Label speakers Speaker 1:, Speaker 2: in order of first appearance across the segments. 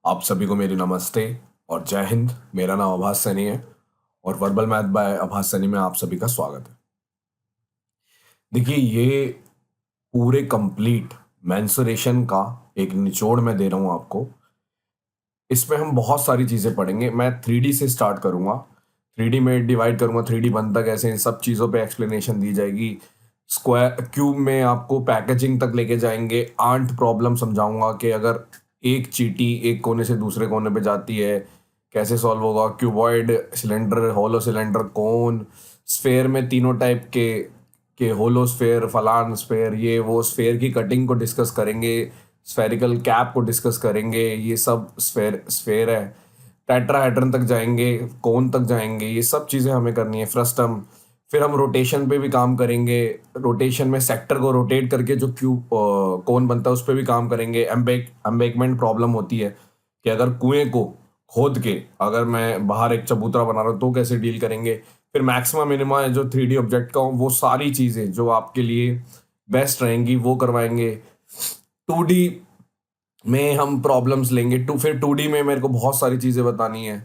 Speaker 1: आप सभी को मेरी नमस्ते और जय हिंद। मेरा नाम आभास सैनी है और वर्बल मैथ बाय आभास सैनी में आप सभी का स्वागत है। देखिए, ये पूरे कंप्लीट मेंसुरेशन का एक निचोड़ मैं दे रहा हूँ आपको। इसमें हम बहुत सारी चीज़ें पढ़ेंगे। मैं 3D से स्टार्ट करूँगा, 3D में डिवाइड करूँगा, 3D बनता कैसे, इन सब चीज़ों पे एक्सप्लेनेशन दी जाएगी। स्क्वायर क्यूब में आपको पैकेजिंग तक लेके जाएंगे। आंट प्रॉब्लम समझाऊंगा कि अगर एक चींटी एक कोने से दूसरे कोने पे जाती है कैसे सॉल्व होगा। क्यूबॉइड, सिलेंडर, होलो सिलेंडर, कोन, स्फेयर में तीनों टाइप के होलो स्फेयर, फलान स्फेयर, ये वो स्फेयर की कटिंग को डिस्कस करेंगे। स्फेरिकल कैप को डिस्कस करेंगे। ये सब स्फेयर स्फेयर है। टेट्राहेड्रन तक जाएंगे, कोन तक जाएंगे, ये सब चीज़ें हमें करनी है। फ्रस्टम, फिर हम रोटेशन पे भी काम करेंगे। रोटेशन में सेक्टर को रोटेट करके जो क्यूब कोन बनता है उस पर भी काम करेंगे। एम्बेकमेंट प्रॉब्लम होती है कि अगर कुएं को खोद के अगर मैं बाहर एक चबूतरा बना रहा हूँ तो कैसे डील करेंगे। फिर मैक्सिमा मिनिमा है जो 3D ऑब्जेक्ट का, वो सारी चीज़ें जो आपके लिए बेस्ट रहेंगी वो करवाएंगे। 2D में हम प्रॉब्लम्स लेंगे। फिर 2D में मेरे को बहुत सारी चीज़ें बतानी है।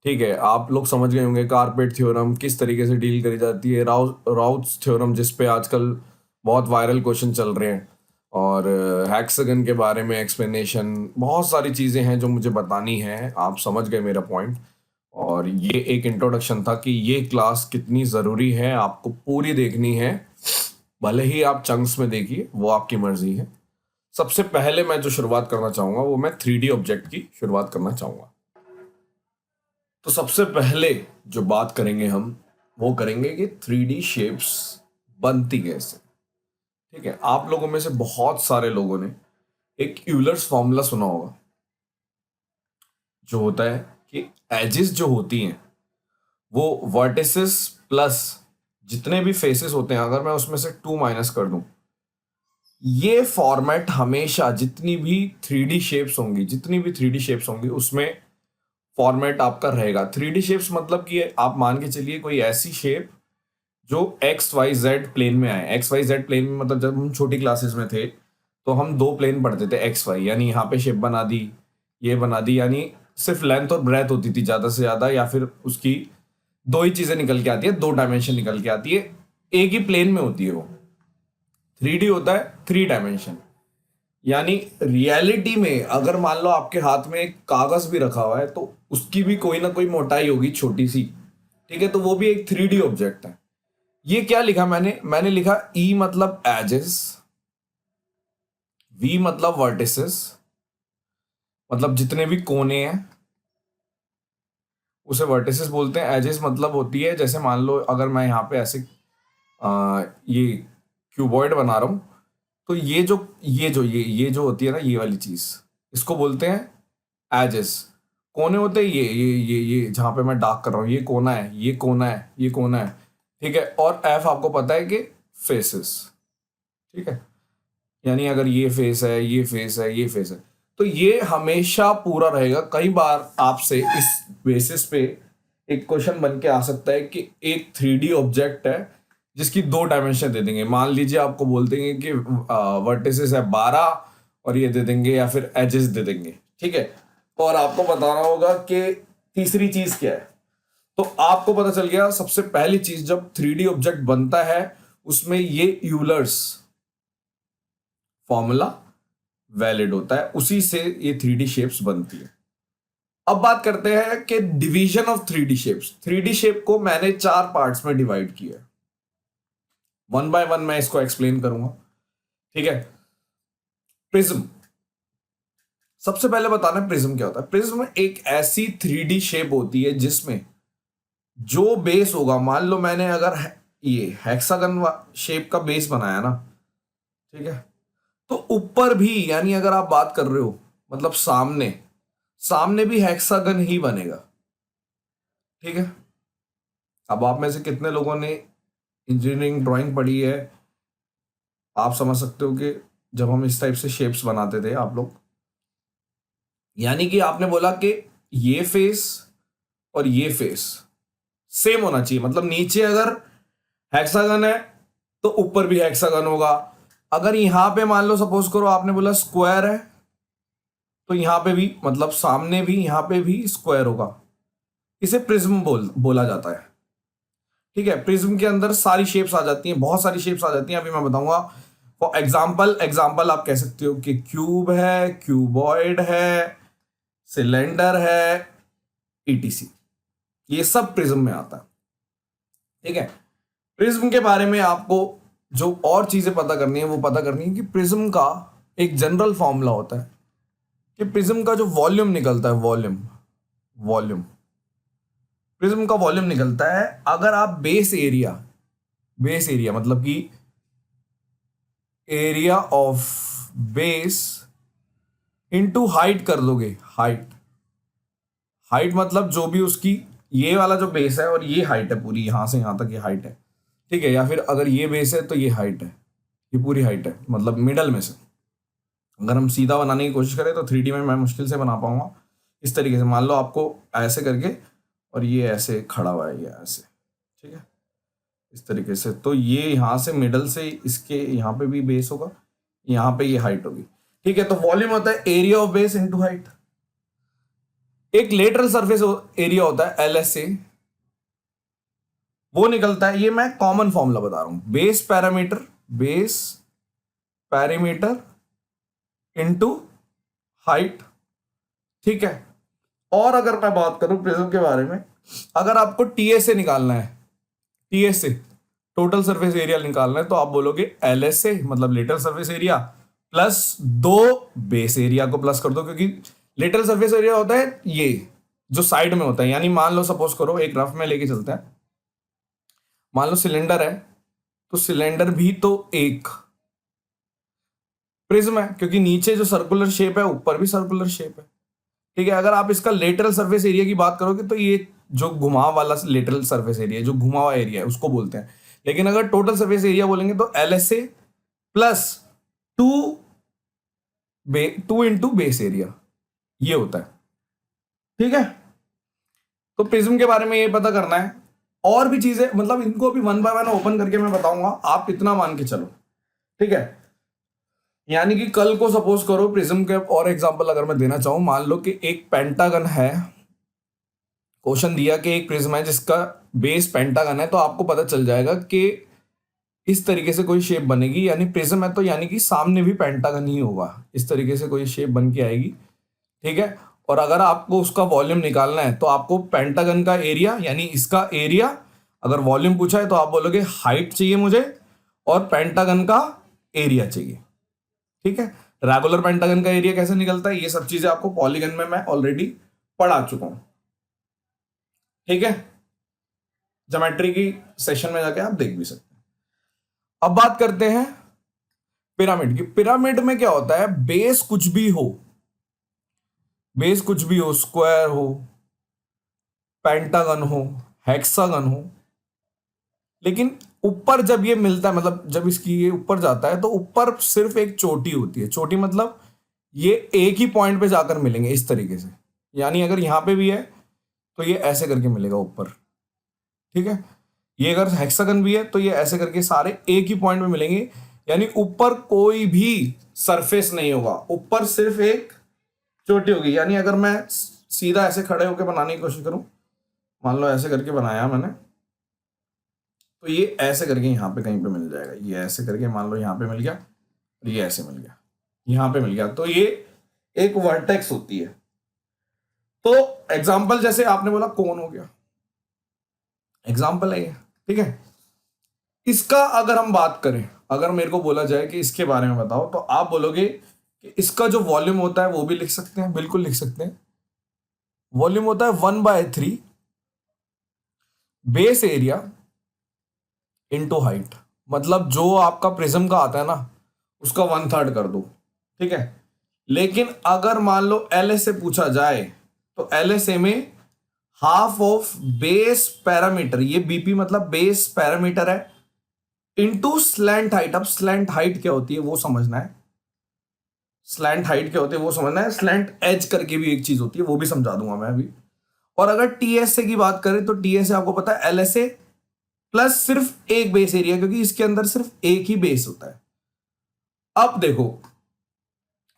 Speaker 1: ठीक है, आप लोग समझ गए होंगे कारपेट थ्योरम किस तरीके से डील करी जाती है, राउथ्स थ्योरम जिस पे आजकल बहुत वायरल क्वेश्चन चल रहे हैं, और हेक्सागन के बारे में एक्सप्लेनेशन। बहुत सारी चीज़ें हैं जो मुझे बतानी है। आप समझ गए मेरा पॉइंट। और ये एक इंट्रोडक्शन था कि ये क्लास कितनी ज़रूरी है, आपको पूरी देखनी है। भले ही आप चंक्स में देखिए, वो आपकी मर्जी है। सबसे पहले मैं जो शुरुआत करना चाहूंगा वो मैं 3D ऑब्जेक्ट की शुरुआत करना चाहूंगा। तो सबसे पहले जो बात करेंगे हम वो करेंगे कि 3D शेप्स बनती कैसे। ठीक है, आप लोगों में से बहुत सारे लोगों ने एक यूलर्स फॉर्मूला सुना होगा, जो होता है कि एजेस जो होती हैं वो वर्टिसेस प्लस जितने भी फेसेस होते हैं, अगर मैं उसमें से 2 माइनस कर दूं, ये फॉर्मेट हमेशा जितनी भी थ्री डी शेप्स होंगी उसमें फॉर्मेट आपका रहेगा। 3D शेप्स मतलब कि आप मान के चलिए कोई ऐसी शेप जो एक्स वाई जेड प्लेन में आए। एक्स वाई जेड प्लेन में मतलब जब हम छोटी क्लासेस में थे तो हम दो प्लेन पढ़ते थे, एक्स वाई, यानी यहाँ पे शेप बना दी, ये बना दी, यानी सिर्फ लेंथ और ब्रेथ होती थी ज्यादा से ज्यादा, या फिर उसकी दो ही चीजें निकल के आती है, दो डायमेंशन निकल के आती है, एक ही प्लेन में होती है वो। 3D होता है 3 डायमेंशन। यानी रियलिटी में अगर मान लो आपके हाथ में एक कागज भी रखा हुआ है तो उसकी भी कोई ना कोई मोटाई होगी छोटी सी। ठीक है, तो वो भी एक 3D ऑब्जेक्ट है। ये क्या लिखा मैंने लिखा ई मतलब एजेस, वी मतलब वर्टिसेस, मतलब जितने भी कोने हैं उसे वर्टिसेस बोलते हैं। एजेस मतलब होती है, जैसे मान लो अगर मैं यहाँ पे ऐसे ये क्यूबॉइड बना रहा हूं, तो ये जो होती है ना, ये वाली चीज, इसको बोलते हैं एजेस। कोने होते हैं ये जहां पे मैं डार्क कर रहा हूँ, ये कोना है, ये कोना है, ये कोना है। ठीक है, और एफ आपको पता है कि फेसेस। ठीक है, यानी अगर ये फेस है, ये फेस है, ये फेस है, तो ये हमेशा पूरा रहेगा। कई बार आपसे इस बेसिस पे एक क्वेश्चन बन के आ सकता है कि एक 3D ऑब्जेक्ट है जिसकी दो डायमेंशन दे देंगे। मान लीजिए आपको बोल देंगे कि वर्टिसेस है 12 और ये दे देंगे, या फिर एजेस दे देंगे। ठीक है, और आपको बताना होगा कि तीसरी चीज क्या है। तो आपको पता चल गया, सबसे पहली चीज जब 3D ऑब्जेक्ट बनता है उसमें ये यूलर्स फॉर्मूला वैलिड होता है, उसी से ये 3D शेप्स बनती है। अब बात करते हैं कि division of 3D shapes. 3D shape को मैंने 4 पार्ट्स में डिवाइड किया है। वन बाय वन मैं इसको एक्सप्लेन करूंगा। ठीक है, प्रिज्म, सबसे पहले बताना है प्रिज्म क्या होता है। प्रिज्म एक ऐसी 3D शेप होती है जिसमें जो बेस होगा, मान लो मैंने अगर ये हेक्सागन शेप का बेस बनाया ना, ठीक है, तो ऊपर भी, यानी अगर आप बात कर रहे हो मतलब सामने सामने भी हेक्सागन ही बनेगा। ठीक है, अब आप में से कितने लोगों ने इंजीनियरिंग ड्राइंग पढ़ी है, आप समझ सकते हो कि जब हम इस टाइप से शेप्स बनाते थे आप लोग, यानी कि आपने बोला कि ये फेस और ये फेस सेम होना चाहिए। मतलब नीचे अगर हेक्सागन है तो ऊपर भी हेक्सागन होगा। अगर यहां पे मान लो सपोज करो आपने बोला स्क्वायर है, तो यहां पे भी मतलब सामने भी यहां पे भी स्क्वायर होगा, इसे प्रिज्म बोला जाता है। ठीक है, प्रिज्म के अंदर सारी शेप्स आ जाती हैं, बहुत सारी शेप्स आ जाती हैं, अभी मैं बताऊंगा। फॉर एग्जाम्पल आप कह सकते हो कि क्यूब है, क्यूबॉइड है, सिलेंडर है, ईटीसी, ये सब प्रिज्म में आता है। ठीक है, प्रिज्म के बारे में आपको जो और चीजें पता करनी है वो पता करनी है कि प्रिज्म का एक जनरल फॉर्मूला होता है कि प्रिज्म का जो वॉल्यूम निकलता है, वॉल्यूम प्रिज्म का वॉल्यूम निकलता है अगर आप बेस एरिया मतलब कि area of base into height कर दोगे। हाइट मतलब जो भी उसकी, ये वाला जो बेस है और ये हाइट है पूरी, यहां से यहां तक ये हाइट है। ठीक है, या फिर अगर ये बेस है तो ये हाइट है, ये पूरी हाइट है, मतलब मिडल में से। अगर हम सीधा बनाने की कोशिश करें तो 3D में मैं मुश्किल से बना पाऊंगा। इस तरीके से मान लो आपको ऐसे करके, और ये ऐसे खड़ा हुआ है, ये ऐसे, ठीक है, इस तरीके से। तो ये यहाँ से मिडल से इसके यहाँ पे भी बेस होगा, यहाँ पे ये हाइट होगी। ठीक है, तो वॉल्यूम होता है area of base into height. एक लेटरल सरफेस एरिया होता है LSA, वो निकलता है, ये मैं कॉमन फॉर्मूला बता रहा हूं, बेस पैरामीटर इनटू हाइट। ठीक है, और अगर मैं बात करूं प्रिज्म के बारे में, अगर आपको TSA निकालना है, TSA टोटल सरफेस एरिया निकालना है, तो आप बोलोगे LSA मतलब lateral surface area plus 2 base area को प्लस कर दो, क्योंकि लेटरल सरफेस एरिया होता है ये जो साइड में होता है। यानी मान लो सपोज करो, एक रफ में लेके चलते हैं, मान लो सिलेंडर है, तो सिलेंडर भी तो एक प्रिज्म है, क्योंकि नीचे जो सर्कुलर शेप है ऊपर भी सर्कुलर शेप है। ठीक है, अगर आप इसका लेटरल सरफेस एरिया की बात करोगे तो ये जो घुमाव वाला लेटरल सरफेस एरिया, जो घुमा हुआ एरिया है, उसको बोलते हैं। लेकिन अगर टोटल सरफेस एरिया बोलेंगे तो LSA plus 2 into base area, ये होता है। ठीक है, तो प्रिज्म के बारे में ये पता करना है। और भी चीजें, मतलब इनको भी वन बाय वन ओपन करके मैं बताऊंगा, आप इतना मान के चलो। ठीक है, यानी कि कल को सपोज करो प्रिज्म के और एग्जांपल अगर मैं देना चाहूं, मान लो कि एक पेंटागन है, क्वेश्चन दिया कि एक प्रिज्म है जिसका बेस पेंटागन है, तो आपको पता चल जाएगा कि इस तरीके से कोई शेप बनेगी, यानी प्रिज्म है तो यानी कि सामने भी पेंटागन ही होगा, इस तरीके से कोई शेप बन के आएगी। ठीक है, और अगर आपको उसका वॉल्यूम निकालना है तो आपको पेंटागन का एरिया यानी इसका एरिया, अगर वॉल्यूम पूछा है तो आप बोलोगे हाइट चाहिए मुझे और पेंटागन का एरिया चाहिए। ठीक है, रेगुलर पेंटागन का एरिया कैसे निकलता है, ये सब चीजें आपको पॉलीगन में मैं ऑलरेडी पढ़ा चुका हूं। ठीक है, ज्योमेट्री की सेशन में जाके आप देख भी सकते हैं। अब बात करते हैं पिरामिड की। पिरामिड में क्या होता है, बेस कुछ भी हो, स्क्वायर हो, पेंटागन हो, हेक्सागन हो, लेकिन ऊपर जब ये मिलता है, मतलब जब इसकी ये ऊपर जाता है तो ऊपर सिर्फ एक चोटी होती है। चोटी मतलब ये एक ही पॉइंट पे जाकर मिलेंगे इस तरीके से, यानी अगर यहां पे भी है तो ये ऐसे करके मिलेगा ऊपर। ठीक है, ये अगर हेक्सागन भी है तो ये ऐसे करके सारे एक ही पॉइंट पे मिलेंगे, यानी ऊपर कोई भी सरफेस नहीं होगा, ऊपर सिर्फ एक चोटी होगी। यानी अगर मैं सीधा ऐसे खड़े होकर बनाने की कोशिश करूं, मान लो ऐसे करके बनाया मैंने, तो ये ऐसे करके यहाँ पे कहीं पे मिल जाएगा, ये ऐसे करके मान लो यहाँ पे मिल गया, और ये ऐसे मिल गया, यहाँ पे मिल गया, तो ये एक वर्टेक्स होती है। तो एग्जाम्पल जैसे आपने बोला कोन हो गया, एग्जाम्पल है ये। ठीक है, इसका अगर हम बात करें, अगर मेरे को बोला जाए कि इसके बारे में बताओ, तो आप बोलोगे कि इसका जो वॉल्यूम होता है वो भी लिख सकते हैं, बिल्कुल लिख सकते हैं। वॉल्यूम होता है 1/3 बेस एरिया इनटू हाइट, मतलब जो आपका प्रिज्म का आता है ना उसका 1/3 कर दो। ठीक है, लेकिन अगर मान लो LSA पूछा जाए तो LSA में हाफ ऑफ बेस पैरामीटर, ये BP मतलब बेस पैरामीटर है, इनटू स्लैंट हाइट। अब स्लैंट हाइट क्या होती है वो समझना है, स्लैंट एज करके भी एक चीज होती है, वो भी समझा दूंगा मैं अभी। और अगर TSA की बात करें तो TSA आपको पता है LSA प्लस सिर्फ एक बेस एरिया, क्योंकि इसके अंदर सिर्फ एक ही बेस होता है। अब देखो,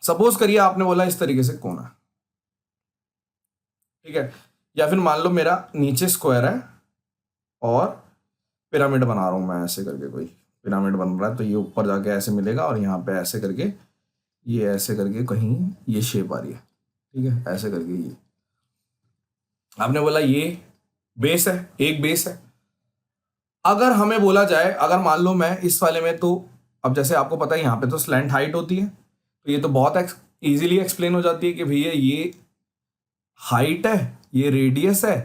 Speaker 1: सपोज करिए आपने बोला इस तरीके से कोना, ठीक है, या फिर मान लो मेरा नीचे स्क्वायर है और पिरामिड बना रहा हूं मैं, ऐसे करके कोई पिरामिड बन रहा है, तो ये ऊपर जाके ऐसे मिलेगा और यहाँ पे ऐसे करके, ये ऐसे करके कहीं ये शेप आ रही है, ठीक है, ऐसे करके ये आपने बोला ये बेस है, एक बेस है। अगर हमें बोला जाए, अगर मान लो मैं इस वाले में, तो अब जैसे आपको पता है यहाँ पे तो स्लैंट हाइट होती है, तो ये तो बहुत इजीली एक्सप्लेन हो जाती है कि भैया ये हाइट है, ये रेडियस है,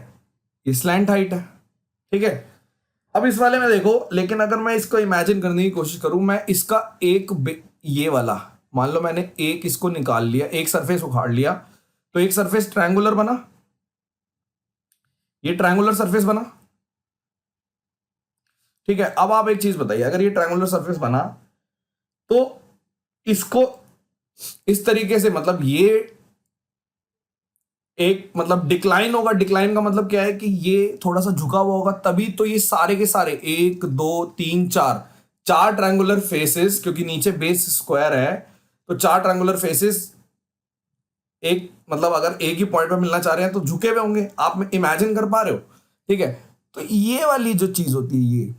Speaker 1: ये स्लैंट हाइट है, ठीक है। अब इस वाले में देखो, लेकिन अगर मैं इसको इमेजिन करने की कोशिश करूं, मैं इसका ये वाला मान लो मैंने एक इसको निकाल लिया, एक सरफेस उखाड़ लिया, तो एक सरफेस ट्रायंगुलर बना, ये ट्रायंगुलर सरफेस बना, ठीक है। अब आप एक चीज बताइए, अगर ये ट्रायंगुलर सरफेस बना तो इसको इस तरीके से, मतलब ये एक मतलब डिक्लाइन होगा। डिक्लाइन का मतलब क्या है कि ये थोड़ा सा झुका हुआ होगा, तभी तो ये सारे के सारे 1 2 3 4 ट्रायंगुलर फेसेस, क्योंकि नीचे बेस स्क्वायर है तो 4 ट्रायंगुलर फेसेस एक मतलब अगर एक ही पॉइंट पे मिलना चाह रहे हैं तो झुके हुए होंगे, आप इमेजिन कर पा रहे हो, ठीक है। तो ये वाली जो चीज होती है, ये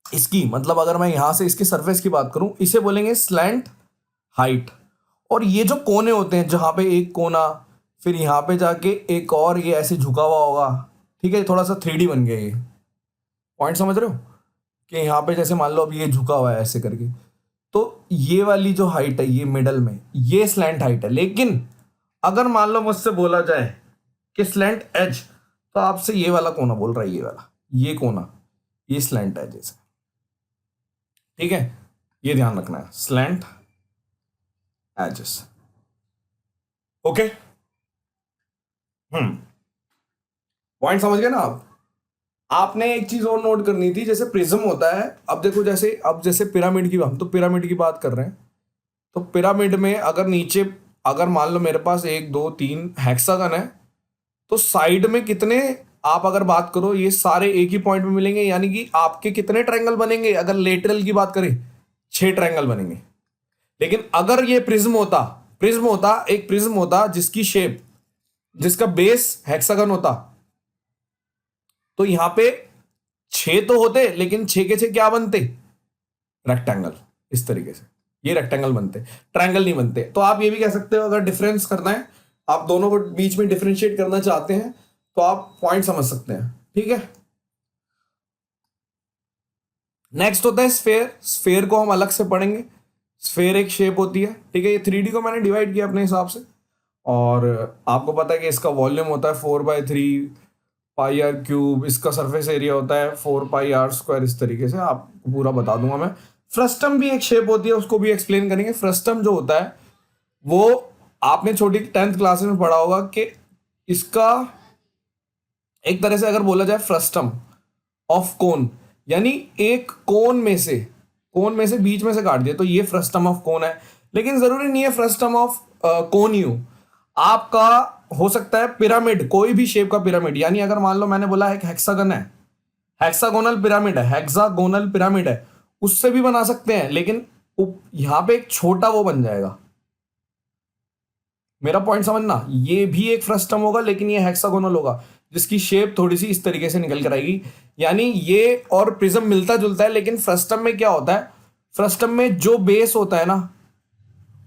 Speaker 1: इसकी मतलब अगर मैं यहां से इसके सरफेस की बात करूं, इसे बोलेंगे स्लैंट हाइट। और ये जो कोने होते हैं, जहां पे एक कोना, फिर यहां पे जाके एक और ये ऐसे झुका हुआ होगा, ठीक है, थोड़ा सा 3D बन गया ये पॉइंट, समझ रहे हो कि यहाँ पे जैसे मान लो अब ये झुका हुआ है ऐसे करके, तो ये वाली जो हाइट है ये मिडल में, ये स्लैंट हाइट है। लेकिन अगर मान लो मुझसे बोला जाए कि स्लैंट एज, तो आपसे ये वाला कोना बोल रहा है, ये वाला, ये कोना, ये स्लैंट एज है, ठीक है, ये ध्यान रखना है, स्लैंट एजेस, ओके। पॉइंट समझ गए ना आप। आपने एक चीज और नोट करनी थी, जैसे प्रिज्म होता है, अब देखो जैसे अब जैसे पिरामिड की, हम तो पिरामिड की बात कर रहे हैं, तो पिरामिड में अगर नीचे, अगर मान लो मेरे पास 1 2 3 हेक्सागन है, तो साइड में कितने, आप अगर बात करो ये सारे एक ही पॉइंट में मिलेंगे, यानी कि आपके कितने ट्रायंगल बनेंगे, अगर लेटरल की बात करें 6 ट्रायंगल बनेंगे। लेकिन अगर ये एक प्रिज्म होता जिसकी शेप, जिसका बेस हेक्सागन होता, तो यहां पे 6 तो होते, लेकिन 6 के 6 क्या बनते, रेक्टेंगल। इस तरीके से ये रेक्टेंगल बनते, ट्रायंगल नहीं बनते। तो आप ये भी कह सकते हो, अगर डिफरेंस करना है, आप दोनों को बीच में डिफरेंशिएट करना चाहते हैं, तो आप पॉइंट समझ सकते हैं, ठीक है। नेक्स्ट होता है स्फेयर। स्फेयर को हम अलग से पढ़ेंगे। स्फेयर एक शेप होती है, ठीक है, ये 3D को मैंने डिवाइड किया अपने हिसाब से, और आपको पता है कि इसका वॉल्यूम होता है 4/3 पाई आर क्यूब, इसका सरफेस एरिया होता है 4 πr²। इस तरीके से आपको पूरा बता दूंगा मैं। फ्रस्टम भी एक शेप होती है, उसको भी एक्सप्लेन करेंगे। फ्रस्टम जो होता है वो आपने छोटी 10th क्लास में पढ़ा होगा कि इसका एक तरह से अगर बोला जाए फ्रस्टम ऑफ कोन, यानी एक कोन में से बीच में से काट दिया, तो ये फ्रस्टम ऑफ कोन है। लेकिन जरूरी नहीं है फ्रस्टम ऑफ कोन यू, आपका हो सकता है पिरामिड, कोई भी शेप का पिरामिड, यानी अगर मान लो मैंने बोला एक हेक्सागन है, हेक्सागोनल पिरामिड है, उससे भी बना सकते हैं, लेकिन यहां पे एक छोटा वो बन जाएगा। मेरा पॉइंट समझना, ये भी एक फ्रस्टम होगा, लेकिन ये हेक्सागोनल होगा, जिसकी शेप थोड़ी सी इस तरीके से निकल कर आएगी। यानी ये और प्रिज्म मिलता जुलता है, लेकिन फ्रस्टम में क्या होता है, फ्रस्टम में जो बेस होता है ना,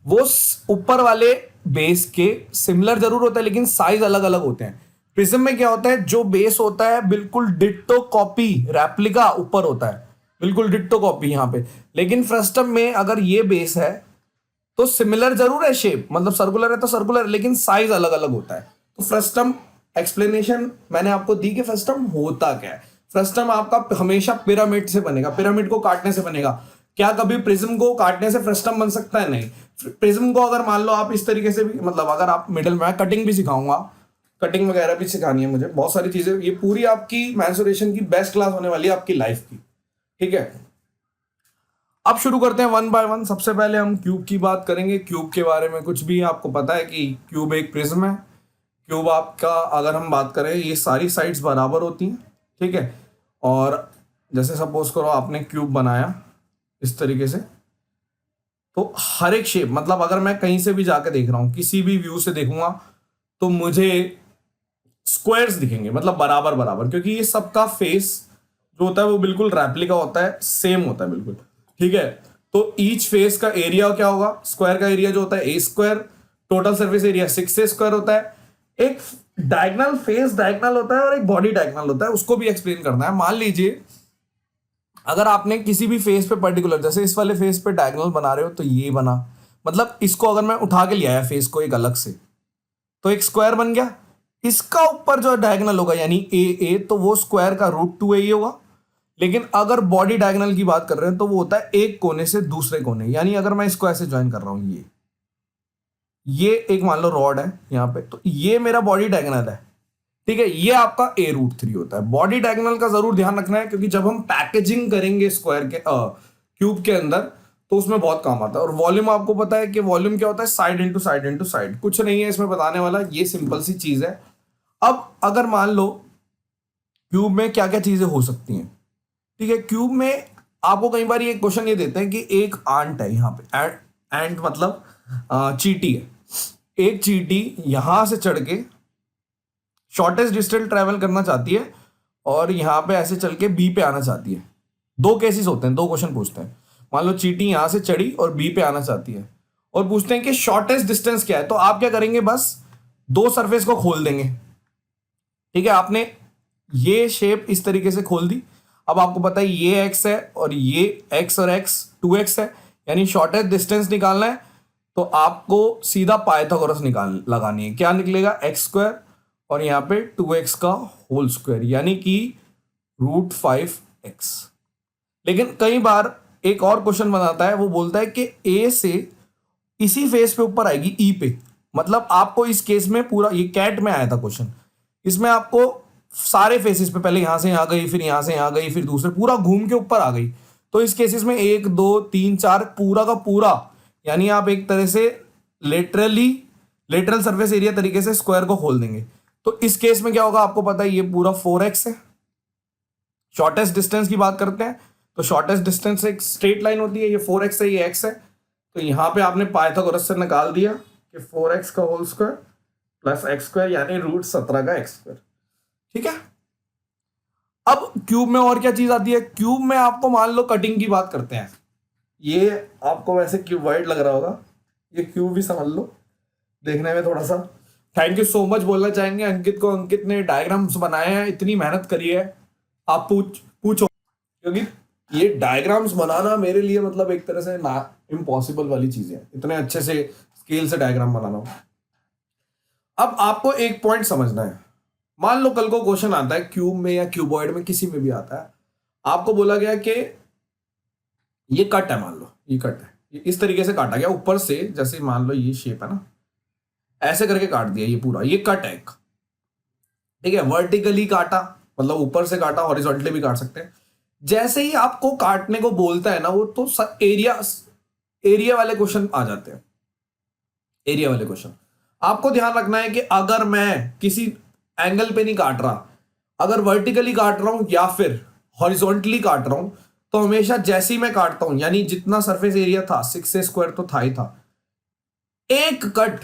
Speaker 1: वो ऊपर वाले बेस के सिमिलर जरूर होता है, लेकिन साइज अलग अलग होते हैं। प्रिज्म में क्या होता है, जो बेस होता है बिल्कुल डिट्टो कॉपी, रेप्लिका ऊपर होता है, बिल्कुल डिट्टो कॉपी यहां पे। लेकिन फ्रस्टम में अगर ये बेस है तो सिमिलर जरूर है शेप, मतलब सर्कुलर है तो सर्कुलर, लेकिन साइज अलग अलग होता है। तो फ्रस्टम एक्सप्लेनेशन मैंने आपको दी कि फ्रस्टम होता क्या है। फ्रस्टम आपका हमेशा पिरामिड से बनेगा, पिरामिड को काटने से बनेगा। क्या कभी प्रिज्म को काटने से फ्रस्टम बन सकता है? नहीं। प्रिज्म को अगर मान लो आप इस तरीके से भी, मतलब अगर आप मिडल में, कटिंग भी सिखाऊंगा, कटिंग वगैरह भी सिखानी है मुझे, बहुत सारी चीजें, ये पूरी आपकी मेंसुरेशन की बेस्ट क्लास होने वाली है आपकी लाइफ की, ठीक है। अब शुरू करते हैं 1 बाय 1। सबसे पहले हम क्यूब की बात करेंगे। क्यूब के बारे में कुछ भी आपको पता है कि क्यूब एक प्रिज्म है। क्यूब आपका, अगर हम बात करें, ये सारी साइड्स बराबर होती हैं, ठीक है। और जैसे सपोज करो आपने क्यूब बनाया इस तरीके से, तो हर एक शेप, मतलब अगर मैं कहीं से भी जाके देख रहा हूं, किसी भी व्यू से देखूंगा, तो मुझे स्क्वायर्स दिखेंगे, मतलब बराबर बराबर, क्योंकि ये सबका फेस जो होता है वो बिल्कुल रेप्लिका होता है, सेम होता है बिल्कुल। ठीक है, तो ईच फेस का एरिया क्या होगा, स्क्वायर का एरिया जो होता है A square, total surface area 6 square होता है। एक डायगोनल फेस डायगोनल होता है और एक बॉडी डायगोनल होता है, उसको भी एक्सप्लेन करना है। मान लीजिए अगर आपने किसी भी फेस पे पर्टिकुलर, जैसे इस वाले फेस पे डायगोनल बना रहे हो, तो ये बना, मतलब इसको अगर मैं उठा के ले आया फेस को एक अलग से, तो एक स्क्वायर बन गया। इसका ऊपर जो डायगोनल होगा यानी ए, तो वो स्क्वायर का √2 ही होगा। लेकिन अगर बॉडी डायगोनल की बात कर रहे हैं तो वो होता है एक कोने से दूसरे कोने, यानी अगर मैं इसको ऐसे ज्वाइन कर रहा हूं, ये एक मान लो रॉड है यहां पे, तो ये मेरा बॉडी डायगोनल है। ठीक है, ये आपका A√3 होता है। बॉडी डायगोनल का जरूर ध्यान रखना है, क्योंकि जब हम पैकेजिंग करेंगे स्क्वायर के क्यूब के अंदर, तो उसमें बहुत काम आता है। और वॉल्यूम आपको पता है कि वॉल्यूम क्या होता है, side into side into side. कुछ नहीं है इसमें बताने वाला, ये सिंपल सी चीज है। अब अगर मान लो क्यूब में क्या क्या चीजें हो सकती हैं। ठीक है, क्यूब में आपको कई बार ये क्वेश्चन ये देते हैं कि एक आंट है यहाँ पे, एंट मतलब चींटी है। एक चींटी यहां से चढ़ के शॉर्टेस्ट डिस्टेंस ट्रेवल करना चाहती है और यहां पे ऐसे चल के बी पे आना चाहती है। दो केसेस होते हैं, दो क्वेश्चन पूछते हैं। मान लो चींटी यहां से चढ़ी और बी पे आना चाहती है, और पूछते हैं कि शॉर्टेस्ट डिस्टेंस क्या है। तो आप क्या करेंगे, बस दो सरफेस को खोल देंगे। ठीक है, आपने ये शेप इस तरीके से खोल दी। अब आपको पता है ये x है और ये x और x 2x है, यानी शॉर्टेस्ट डिस्टेंस निकालना है। तो आपको सीधा पाइथागोरस लगानी है। क्या निकलेगा, x² और यहाँ पे 2x का होल स्क्वायर, यानी कि √5x। लेकिन कई बार एक और क्वेश्चन बनाता है, वो बोलता है कि a से इसी फेस पे ऊपर आएगी ई पे। मतलब आपको इस केस में पूरा, ये कैट में आया था क्वेश्चन, इसमें आपको सारे फेसेस पे, पहले यहां से यहां गई, फिर यहां से यहां गई, फिर दूसरे पूरा घूम के ऊपर आ गई। तो इस केसेस में 1 2 3 4 पूरा का पूरा, यानी आप एक तरह से लेटरल सरफेस एरिया तरीके से स्क्वायर को खोल देंगे। तो इस केस में क्या होगा, आपको पता है ये पूरा 4x है। शॉर्टेस्ट डिस्टेंस की बात करते हैं तो शॉर्टेस्ट डिस्टेंस एक स्ट्रेट लाइन होती है, ये 4x है, ये x है। तो यहां पे आपने पाइथागोरस से निकाल दिया कि 4x का होल स्क्वायर प्लस x², यानी √17 का x²। ठीक है, अब क्यूब में और क्या चीज आती है। क्यूब में आपको मान लो कटिंग की बात करते हैं, ये आपको वैसे क्यूबॉइड लग रहा होगा, ये क्यूब भी समझ लो देखने में थोड़ा सा। थैंक यू सो मच बोलना चाहेंगे अंकित को। अंकित ने डायग्राम्स बनाए हैं, इतनी मेहनत करी है। आप पूछो, क्योंकि ये डायग्राम्स बनाना मेरे लिए मतलब एक तरह से ना इम्पॉसिबल वाली चीज है, इतने अच्छे से स्केल से डायग्राम बनाना। अब आपको एक पॉइंट समझना है। मान लो कल को क्वेश्चन आता है क्यूब में या क्यूबॉइड में, किसी में भी आता है, आपको बोला गया कि ये कट है, मान लो ये कट है, ये इस तरीके से काटा गया ऊपर से, जैसे मान लो ये शेप है ना, ऐसे करके काट दिया ये पूरा, ये कट है एक। ठीक है, वर्टिकली काटा मतलब ऊपर से काटा, हॉरिजॉन्टली भी काट सकते हैं। जैसे ही आपको काटने को बोलता है ना वो, तो एरिया वाले क्वेश्चन आ जाते हैं। एरिया वाले क्वेश्चन आपको ध्यान रखना है कि अगर मैं किसी एंगल पे नहीं काट रहा, अगर वर्टिकली काट रहा हूं या फिर हॉरिजॉन्टली काट रहा हूं, तो हमेशा जैसे ही मैं काटता हूं, यानी जितना सरफेस एरिया था 6a² तो था ही था, एक cut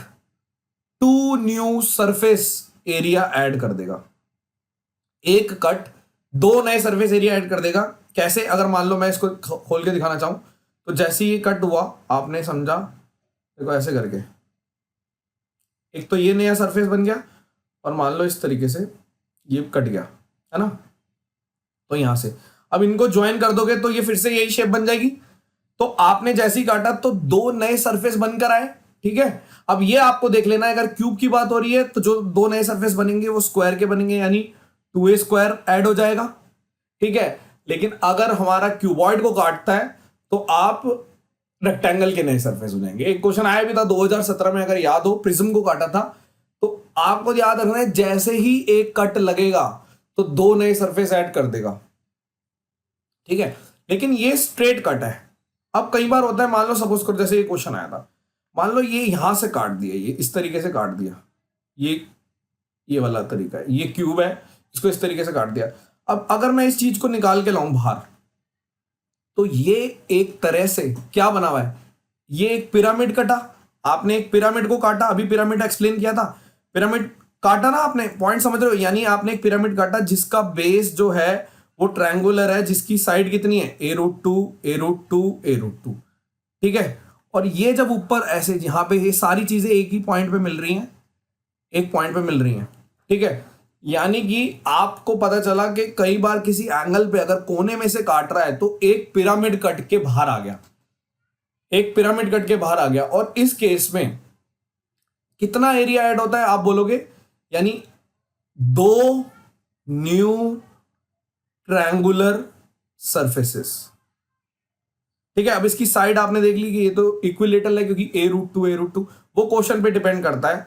Speaker 1: 2 new surface area add कर देगा। एक कट 2 नए सरफेस एरिया ऐड कर देगा। कैसे, अगर मान लो मैं इसको खोल के दिखाना चाहूं, तो जैसे ही कट हुआ, आपने समझा, देखो ऐसे करके एक तो ये नया सरफेस बन गया, और मान लो इस तरीके से ये कट गया, है ना। तो यहां से अब इनको ज्वाइन कर दोगे तो ये फिर से यही शेप बन जाएगी। तो आपने जैसे ही काटा तो 2 नए सरफेस बनकर आए। ठीक है, अब ये आपको देख लेना है, अगर क्यूब की बात हो रही है तो जो 2 नए सरफेस बनेंगे वो स्क्वायर के बनेंगे, यानी 2a² ऐड हो जाएगा। ठीक है, लेकिन अगर हमारा क्यूबॉइड को काटता है तो आप रेक्टेंगल के नए सरफेस हो जाएंगे। एक क्वेश्चन आया भी था 2017 में, अगर याद हो, प्रिज्म को काटा था। तो आपको याद रखना है, जैसे ही एक कट लगेगा तो 2 नए सरफेस ऐड कर देगा। ठीक है, लेकिन ये स्ट्रेट कट है। अब कई बार होता है, मान लो सपोज करो जैसे ये क्वेश्चन आया था, मान लो ये यहां से काट दिया, ये इस तरीके से काट दिया, ये वाला तरीका है, ये क्यूब है, इसको इस तरीके से काट दिया। अब अगर मैं इस चीज को निकाल के लाऊं बाहर, तो ये एक तरह से क्या बना हुआ है, ये एक पिरामिड कटा, आपने एक पिरामिड को काटा, अभी पिरामिड एक्सप्लेन किया था, पिरामिड काटा ना आपने, पॉइंट समझ रहे हो, यानी आपने एक पिरामिड काटा जिसका बेस जो है वो ट्रायंगुलर है, जिसकी साइड कितनी है, a√2 a√2 a√2, ठीक है। और ये जब ऊपर ऐसे यहां पे ये सारी चीजें एक ही पॉइंट पे मिल रही हैं, एक पॉइंट पे मिल रही हैं, ठीक है, यानी कि आपको पता चला कि कई बार किसी एंगल पे अगर कोने में से काट रहा है तो एक पिरामिड कट के बाहर आ गया, एक पिरामिड कट के बाहर आ गया। और इस केस में कितना एरिया ऐड होता है आप बोलोगे, यानी 2 न्यू ट्रायंगुलर सरफेसेस, ठीक है। अब इसकी साइड आपने देख ली कि ये तो इक्विलेटरल है क्योंकि a√2 वो क्वेश्चन पे डिपेंड करता है,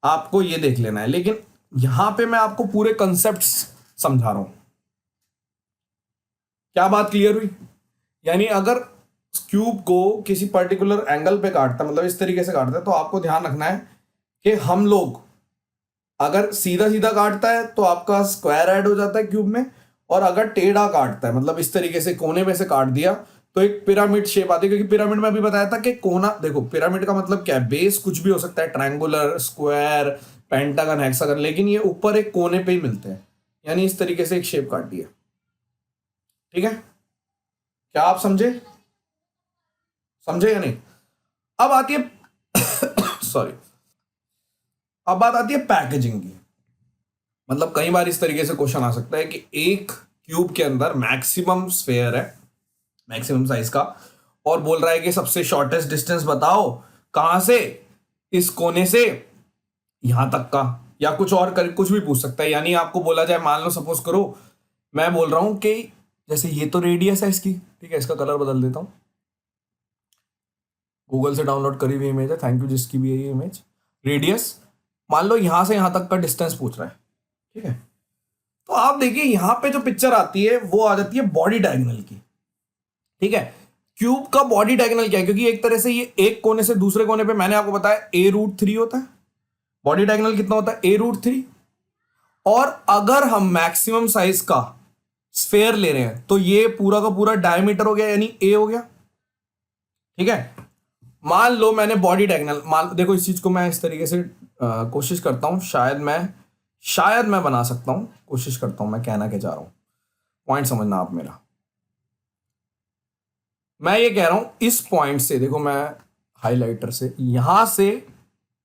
Speaker 1: आपको ये देख लेना है। लेकिन यहां पे मैं आपको पूरे कंसेप्ट समझा रहा हूं, क्या बात क्लियर हुई। यानी अगर क्यूब को किसी पर्टिकुलर एंगल पे काटता, मतलब इस तरीके से काटता है, तो आपको ध्यान रखना है कि हम लोग अगर सीधा सीधा काटता है तो आपका स्क्वायर ऐड हो जाता है क्यूब में, और अगर टेढ़ा काटता है मतलब इस तरीके से कोने में से काट दिया तो एक पिरामिड शेप आती है। क्योंकि पिरामिड में अभी बताया था कि कोना, देखो पिरामिड का मतलब क्या है, बेस कुछ भी हो सकता है, ट्रायंगुलर, स्क्वायर, पेंटागन, हेक्सागन, लेकिन ये ऊपर एक कोने पे ही मिलते हैं, यानी इस तरीके से एक शेप काटी है, ठीक है। क्या आप समझे, समझे या नहीं। अब आती है सॉरी, अब बात आती है पैकेजिंग की। मतलब कई बार इस तरीके से क्वेश्चन आ सकता है कि एक क्यूब के अंदर मैक्सिमम स्फेयर है, मैक्सिमम साइज का, और बोल रहा है कि सबसे शॉर्टेस्ट डिस्टेंस बताओ, कहां से, इस कोने से यहां तक का, या कुछ और कर, कुछ भी पूछ सकता है। यानी आपको बोला जाए, मान लो सपोज करो मैं बोल रहा हूं कि जैसे ये तो रेडियस है इसकी, ठीक है, इसका कलर बदल देता हूं, गूगल से डाउनलोड करी हुई इमेज है, थैंक यू जिसकी भी है ये इमेज। रेडियस मान लो यहां से यहां तक का डिस्टेंस पूछ रहा है, ठीक है। तो आप देखिए यहां पे जो पिक्चर आती है वो आ जाती है बॉडी डायगोनल की, ठीक है। क्यूब का बॉडी डायगोनल क्या है, क्योंकि एक तरह से ये एक कोने से दूसरे कोने पे, मैंने आपको बताया a√3 होता है, बॉडी डायगोनल कितना होता है, a√3। और अगर हम मैक्सिमम साइज का स्फेयर ले रहे हैं तो ये पूरा का पूरा डायमीटर हो गया, यानी a हो गया, ठीक है। मान लो मैंने बॉडी डायगोनल, मान देखो इस चीज को मैं इस तरीके से कोशिश करता हूं, शायद मैं बना सकता हूं, कोशिश करता हूं, मैं कहना क्या चाह रहा हूं, पॉइंट समझना आप मेरा। मैं ये कह रहा हूं इस पॉइंट से, देखो मैं हाइलाइटर से यहां से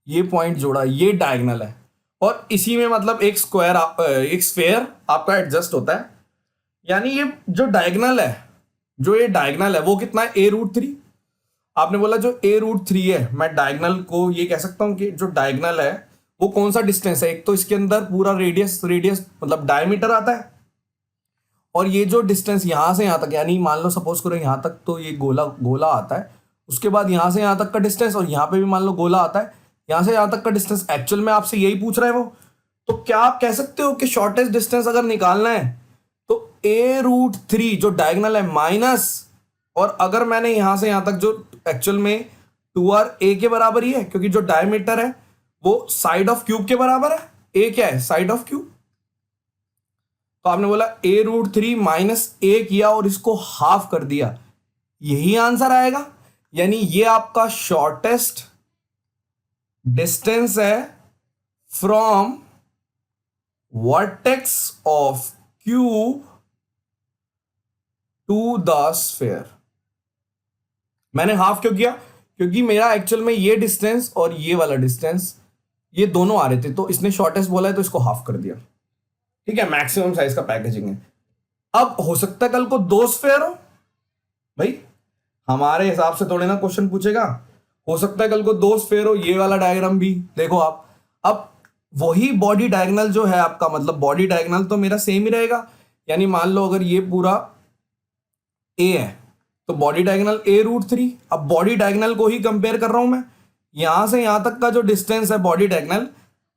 Speaker 1: ये पॉइंट जोड़ा, ये डायगोनल है, और इसी में मतलब एक स्क्वायर, एक स्फेयर आपका एडजस्ट होता है। यानी ये जो डायगोनल है, जो ये डायगोनल है वो कितना है, a√3। आपने बोला जो a√3 है, मैं डायगोनल को ये कह सकता हूं कि जो डायगोनल है वो कौन सा डिस्टेंस है, एक तो इसके अंदर पूरा रेडियस मतलब डायमीटर आता है, और ये जो डिस्टेंस यहां से यहां तक, यानी मान लो सपोज करो यहां तक तो ये गोला गोला आता है, उसके बाद यहां से यहां तक का डिस्टेंस, और यहां पे भी मान लो गोला आता है, यहां से यहां तक का डिस्टेंस, एक्चुअल में आपसे यही पूछ रहा है वो। तो क्या आप कह सकते हो कि शॉर्टेस्ट डिस्टेंस अगर निकालना है तो a√3 जो डायगोनल है माइनस, और अगर मैंने यहां से यहां तक जो एक्चुअल में 2r के बराबर ही है, क्योंकि जो डायमीटर है वो साइड ऑफ क्यूब के बराबर है, a क्या है, साइड ऑफ क्यूब। तो आपने बोला a√3 माइनस a किया और इसको हाफ कर दिया, यही आंसर आएगा। यानी ये आपका शॉर्टेस्ट डिस्टेंस है from vertex of cube two the sphere. मैंने हाफ क्यों किया, क्योंकि मेरा एक्चुअल में ये डिस्टेंस और ये वाला डिस्टेंस ये दोनों आ रहे थे, तो इसने शॉर्टेस्ट बोला है तो इसको हाफ कर दिया, ठीक है। मैक्सिमम साइज का पैकेजिंग है। अब हो सकता है कल को 2 स्फेयर हो, भाई हमारे हिसाब से थोड़े ना क्वेश्चन पूछेगा, हो सकता है कल को 2 स्फेयर हो, ये वाला डायग्राम भी देखो आप। अब वही बॉडी डायगोनल जो है आपका, मतलब बॉडी डायगोनल तो मेरा सेम ही रहेगा, यानी मान लो अगर ये पूरा a है तो बॉडी डायगोनल a√3। अब बॉडी डायगोनल को ही कंपेयर कर रहा हूं मैं, यहां से यहां तक का जो डिस्टेंस है बॉडी डायगोनल,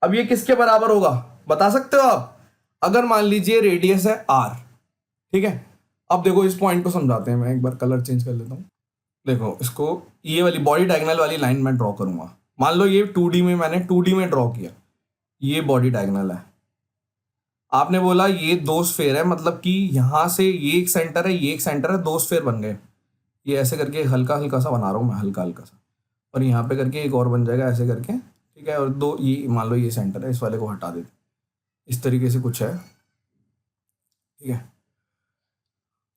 Speaker 1: अब ये किसके बराबर होगा बता सकते हो आप। अगर मान लीजिए रेडियस है r, ठीक है। अब देखो इस पॉइंट को समझाते हैं, मैं एक बार कलर चेंज कर लेता हूं। देखो इसको, ये वाली बॉडी डायगोनल वाली लाइन मैं ड्रॉ करूंगा, मान लो ये 2D में, मैंने 2D में ड्रॉ किया, ये बॉडी डायगोनल है। आपने बोला ये 2 स्फेयर है, मतलब कि यहां से ये एक सेंटर है, ये एक सेंटर है, 2 स्फेयर बन गए। ये ऐसे करके हल्का हल्का सा बना रहा हूँ मैं, हल्का हल्का सा, और यहाँ पे करके एक और बन जाएगा ऐसे करके, ठीक है। और दो ये मान लो ये सेंटर है, इस वाले को हटा देते, इस तरीके से कुछ है, ठीक है।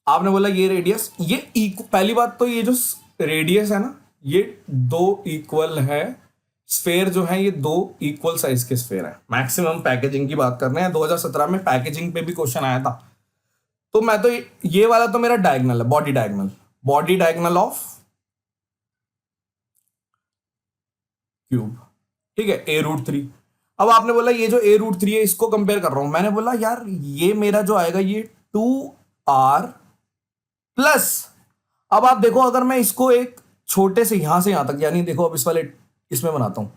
Speaker 1: आपने बोला ये रेडियस, ये पहली बात तो ये जो रेडियस है ना, ये दो इक्वल है स्फेयर जो है, ये दो इक्वल साइज के स्फेयर है। मैक्सिमम पैकेजिंग की बात कर रहे हैं, 2017 में पैकेजिंग पे भी क्वेश्चन आया था। तो मैं तो ये वाला तो मेरा डायगोनल है, body diagonal, body diagonal of cube, ठीक है, a√3। अब आपने बोला ये जो a√3 है इसको कंपेयर कर रहा हूं, मैंने बोला यार ये मेरा जो आएगा ये 2r प्लस, अब आप देखो अगर मैं इसको एक छोटे से यहां से यहां तक, यानी देखो अब इस वाले इसमें बनाता हूं,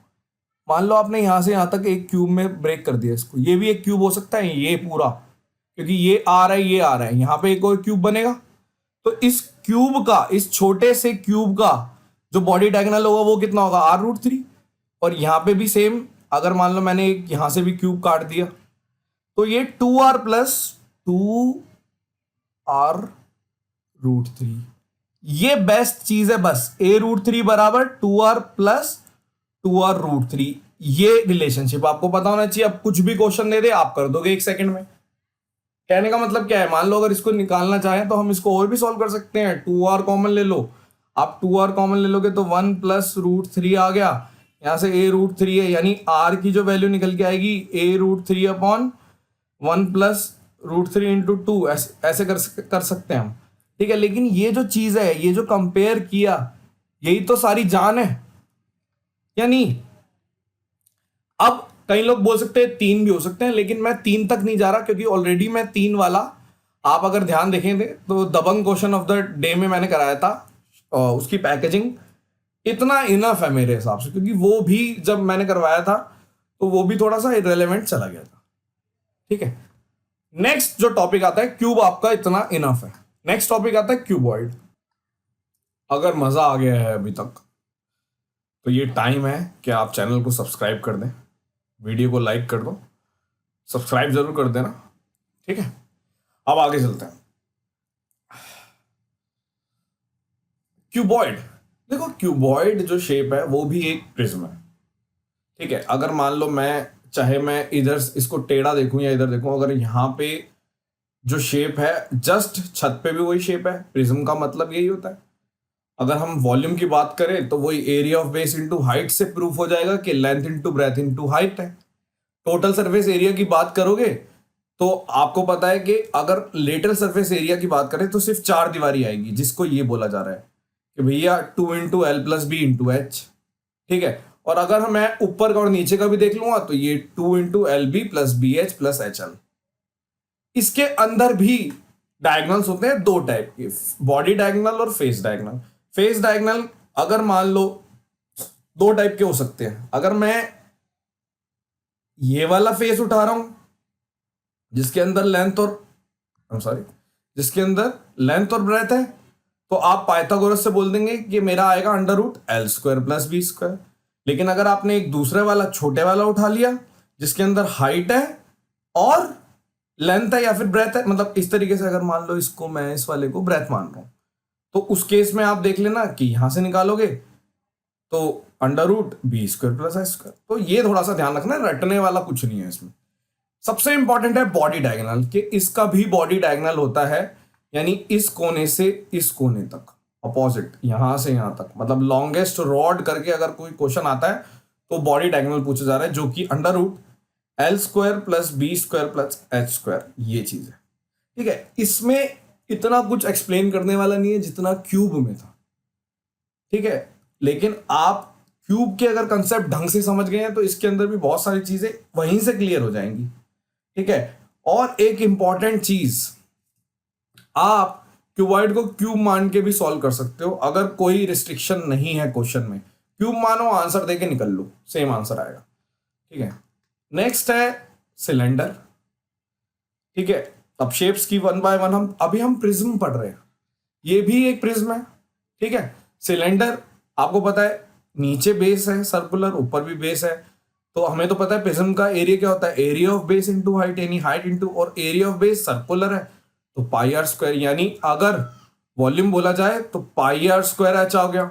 Speaker 1: मान लो आपने यहां से यहां तक एक क्यूब में ब्रेक कर दिया इसको, ये भी एक क्यूब हो सकता है ये पूरा, क्योंकि ये आ रहा है ये आ रहा है, यहां पे एक और क्यूब बनेगा। तो इस क्यूब का, इस छोटे से क्यूब का जो बॉडी डायगोनल होगा वो कितना होगा, r√3। और यहां पे भी सेम, अगर मान लो मैंने एक यहां से भी क्यूब काट दिया तो ये 2r प्लस 2r√3, ये बेस्ट चीज है बस, a√3 बराबर 2r प्लस 2r√3, ये रिलेशनशिप आपको पता होना चाहिए। अब कुछ भी क्वेश्चन दे दे आप कर दोगे 1 सेकंड में। कहने का मतलब क्या है, मान लो अगर इसको निकालना चाहें तो हम इसको और भी सॉल्व कर सकते हैं। 2r कॉमन ले लो, आप 2r कॉमन ले लोगे तो 1 प्लस √3 आ गया, यहां से a√3 है, यानी r की जो वैल्यू निकल के आएगी a√3 अपॉन 1 प्लस √3 इंटू 2, ऐसे कर सकते हैं हम, ठीक है। लेकिन ये जो चीज है, ये जो कंपेयर किया, यही तो सारी जान है या नहीं। अब कई लोग बोल सकते हैं 3 भी हो सकते हैं, लेकिन मैं 3 तक नहीं जा रहा, क्योंकि ऑलरेडी मैं 3 वाला, आप अगर ध्यान देखें थे तो दबंग क्वेश्चन ऑफ द डे में मैंने कराया था, उसकी पैकेजिंग इतना इनफ है मेरे हिसाब से, क्योंकि वो भी जब मैंने करवाया था तो वो भी थोड़ा सा इरेलेवेंट चला गया था, ठीक है। नेक्स्ट जो टॉपिक आता है, क्यूब आपका इतना इनफ है। नेक्स्ट टॉपिक आता है क्यूबॉइड। अगर मजा आ गया है अभी तक तो ये टाइम है कि आप चैनल को सब्सक्राइब कर दें, वीडियो को लाइक कर दो, सब्सक्राइब जरूर कर देना, ठीक है। अब आगे चलते हैं। क्यूबॉइड, देखो क्यूबॉइड जो शेप है वो भी एक प्रिज्म है, ठीक है। अगर मान लो चाहे मैं इधर इसको टेढ़ा देखूं या इधर देखूं, अगर यहां पे जो शेप है जस्ट छत पे भी वही शेप है, प्रिज्म का मतलब यही होता है। अगर हम वॉल्यूम की बात करें तो वही area of base into height से प्रूफ हो जाएगा कि length into breadth into height है। टोटल सरफेस एरिया की बात करोगे तो आपको पता है कि अगर लेटरल सरफेस एरिया की बात करें तो सिर्फ 4 दीवारी आएगी, जिसको ये बोला जा रहा है कि भैया 2 into L plus B into H, ठीक है। और अगर मैं ऊपर का और नीचे का भी देख लूंगा तो ये 2 into L B plus B H plus H L. इसके अंदर भी डायगोनल्स होते हैं 2 टाइप के, बॉडी डायगोनल और फेस डायगोनल। फेस डायगोनल अगर मान लो 2 टाइप के हो सकते हैं। अगर मैं ये वाला फेस उठा रहा हूं जिसके अंदर लेंथ और ब्रेथ है, तो आप पाइथागोरस से बोल देंगे कि मेरा आएगा √L² प्लस b²। लेकिन अगर आपने एक दूसरे वाला छोटे वाला उठा लिया जिसके अंदर हाइट है और लेंथ है या फिर ब्रेथ है, मतलब इस तरीके से, अगर मान लो इसको मैं इस वाले को ब्रेथ मान रहा हूं, तो उस केस में आप देख लेना कि यहां से निकालोगे तो √B² प्लस h²। तो ये थोड़ा सा ध्यान रखना, रटने वाला कुछ नहीं है इसमें। सबसे इंपॉर्टेंट है बॉडी डायगोनल, कि इसका भी बॉडी डायगोनल होता है, यानी इस कोने से इस कोने तक, अपोजिट, यहां से यहां तक, मतलब लॉन्गेस्ट रॉड करके अगर कोई क्वेश्चन आता है तो बॉडी डायगोनल पूछा जा रहा है, जो कि √L² plus b² plus h², ये चीज है, ठीक है। इसमें इतना कुछ एक्सप्लेन करने वाला नहीं है जितना क्यूब में था, ठीक है। लेकिन आप क्यूब के अगर कंसेप्ट ढंग से समझ गए हैं तो इसके अंदर भी बहुत सारी चीजें वहीं से क्लियर हो जाएंगी, ठीक है। और एक इंपॉर्टेंट चीज, आप क्यूबॉइड को क्यूब मान के भी सॉल्व कर सकते हो, अगर कोई रिस्ट्रिक्शन नहीं है क्वेश्चन में। क्यूब मानो, आंसर देके निकल लो, सेम आंसर आएगा, ठीक है। नेक्स्ट है सिलेंडर, ठीक है। अब शेप्स की 1 बाय 1 हम प्रिज्म पढ़ रहे हैं, ये भी एक प्रिज्म है, ठीक है। सिलेंडर आपको पता है नीचे बेस है सर्कुलर, ऊपर भी बेस है, तो हमें तो पता है प्रिज्म का एरिया क्या होता है, area of base into height, यानी हाइट इंटू, और एरिया ऑफ बेस सर्कुलर है तो πr²। यानी अगर वॉल्यूम बोला जाए तो पाई आर स्क्वायर एच आ गया।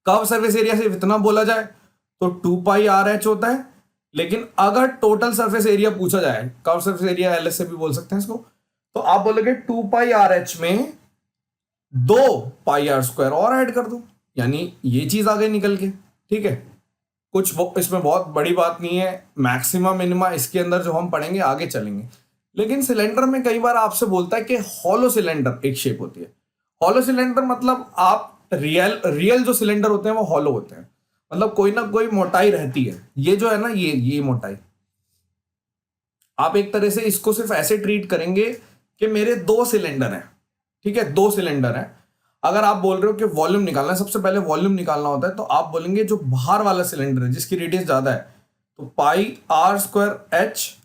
Speaker 1: कर्व सरफेस एरिया सिर्फ इतना बोला जाए तो 2 पाई आर एच होता है। लेकिन अगर टोटल सरफेस एरिया पूछा जाए, कर्व सरफेस एरिया एल से भी बोल सकते हैं इसको, तो आप बोलोगे 2 पाई आर एच में 2 पाई आर स्क्वायर और ऐड कर दो, यानी ये चीज आ गई निकल के। ठीक है, कुछ इसमें बहुत बड़ी बात नहीं है, मैक्सिमा मिनिमा इसके अंदर जो हम पढ़ेंगे आगे चलेंगे। लेकिन सिलेंडर में कई बार आपसे बोलता है कि हॉलो सिलेंडर एक शेप होती है। हॉलो सिलेंडर मतलब आप रियल जो सिलेंडर होते हैं वो हॉलो होते हैं, मतलब कोई ना कोई मोटाई रहती है। ये जो है ना, ये मोटाई, आप एक तरह से इसको सिर्फ ऐसे ट्रीट करेंगे कि मेरे 2 सिलेंडर हैं। ठीक है, 2 सिलेंडर हैं। अगर आप बोल रहे हो कि वॉल्यूम निकालना है, सबसे पहले वॉल्यूम निकालना होता है, तो आप बोलेंगे जो बाहर वाला सिलेंडर है जिसकी रेडियस ज्यादा है, तो pi r square H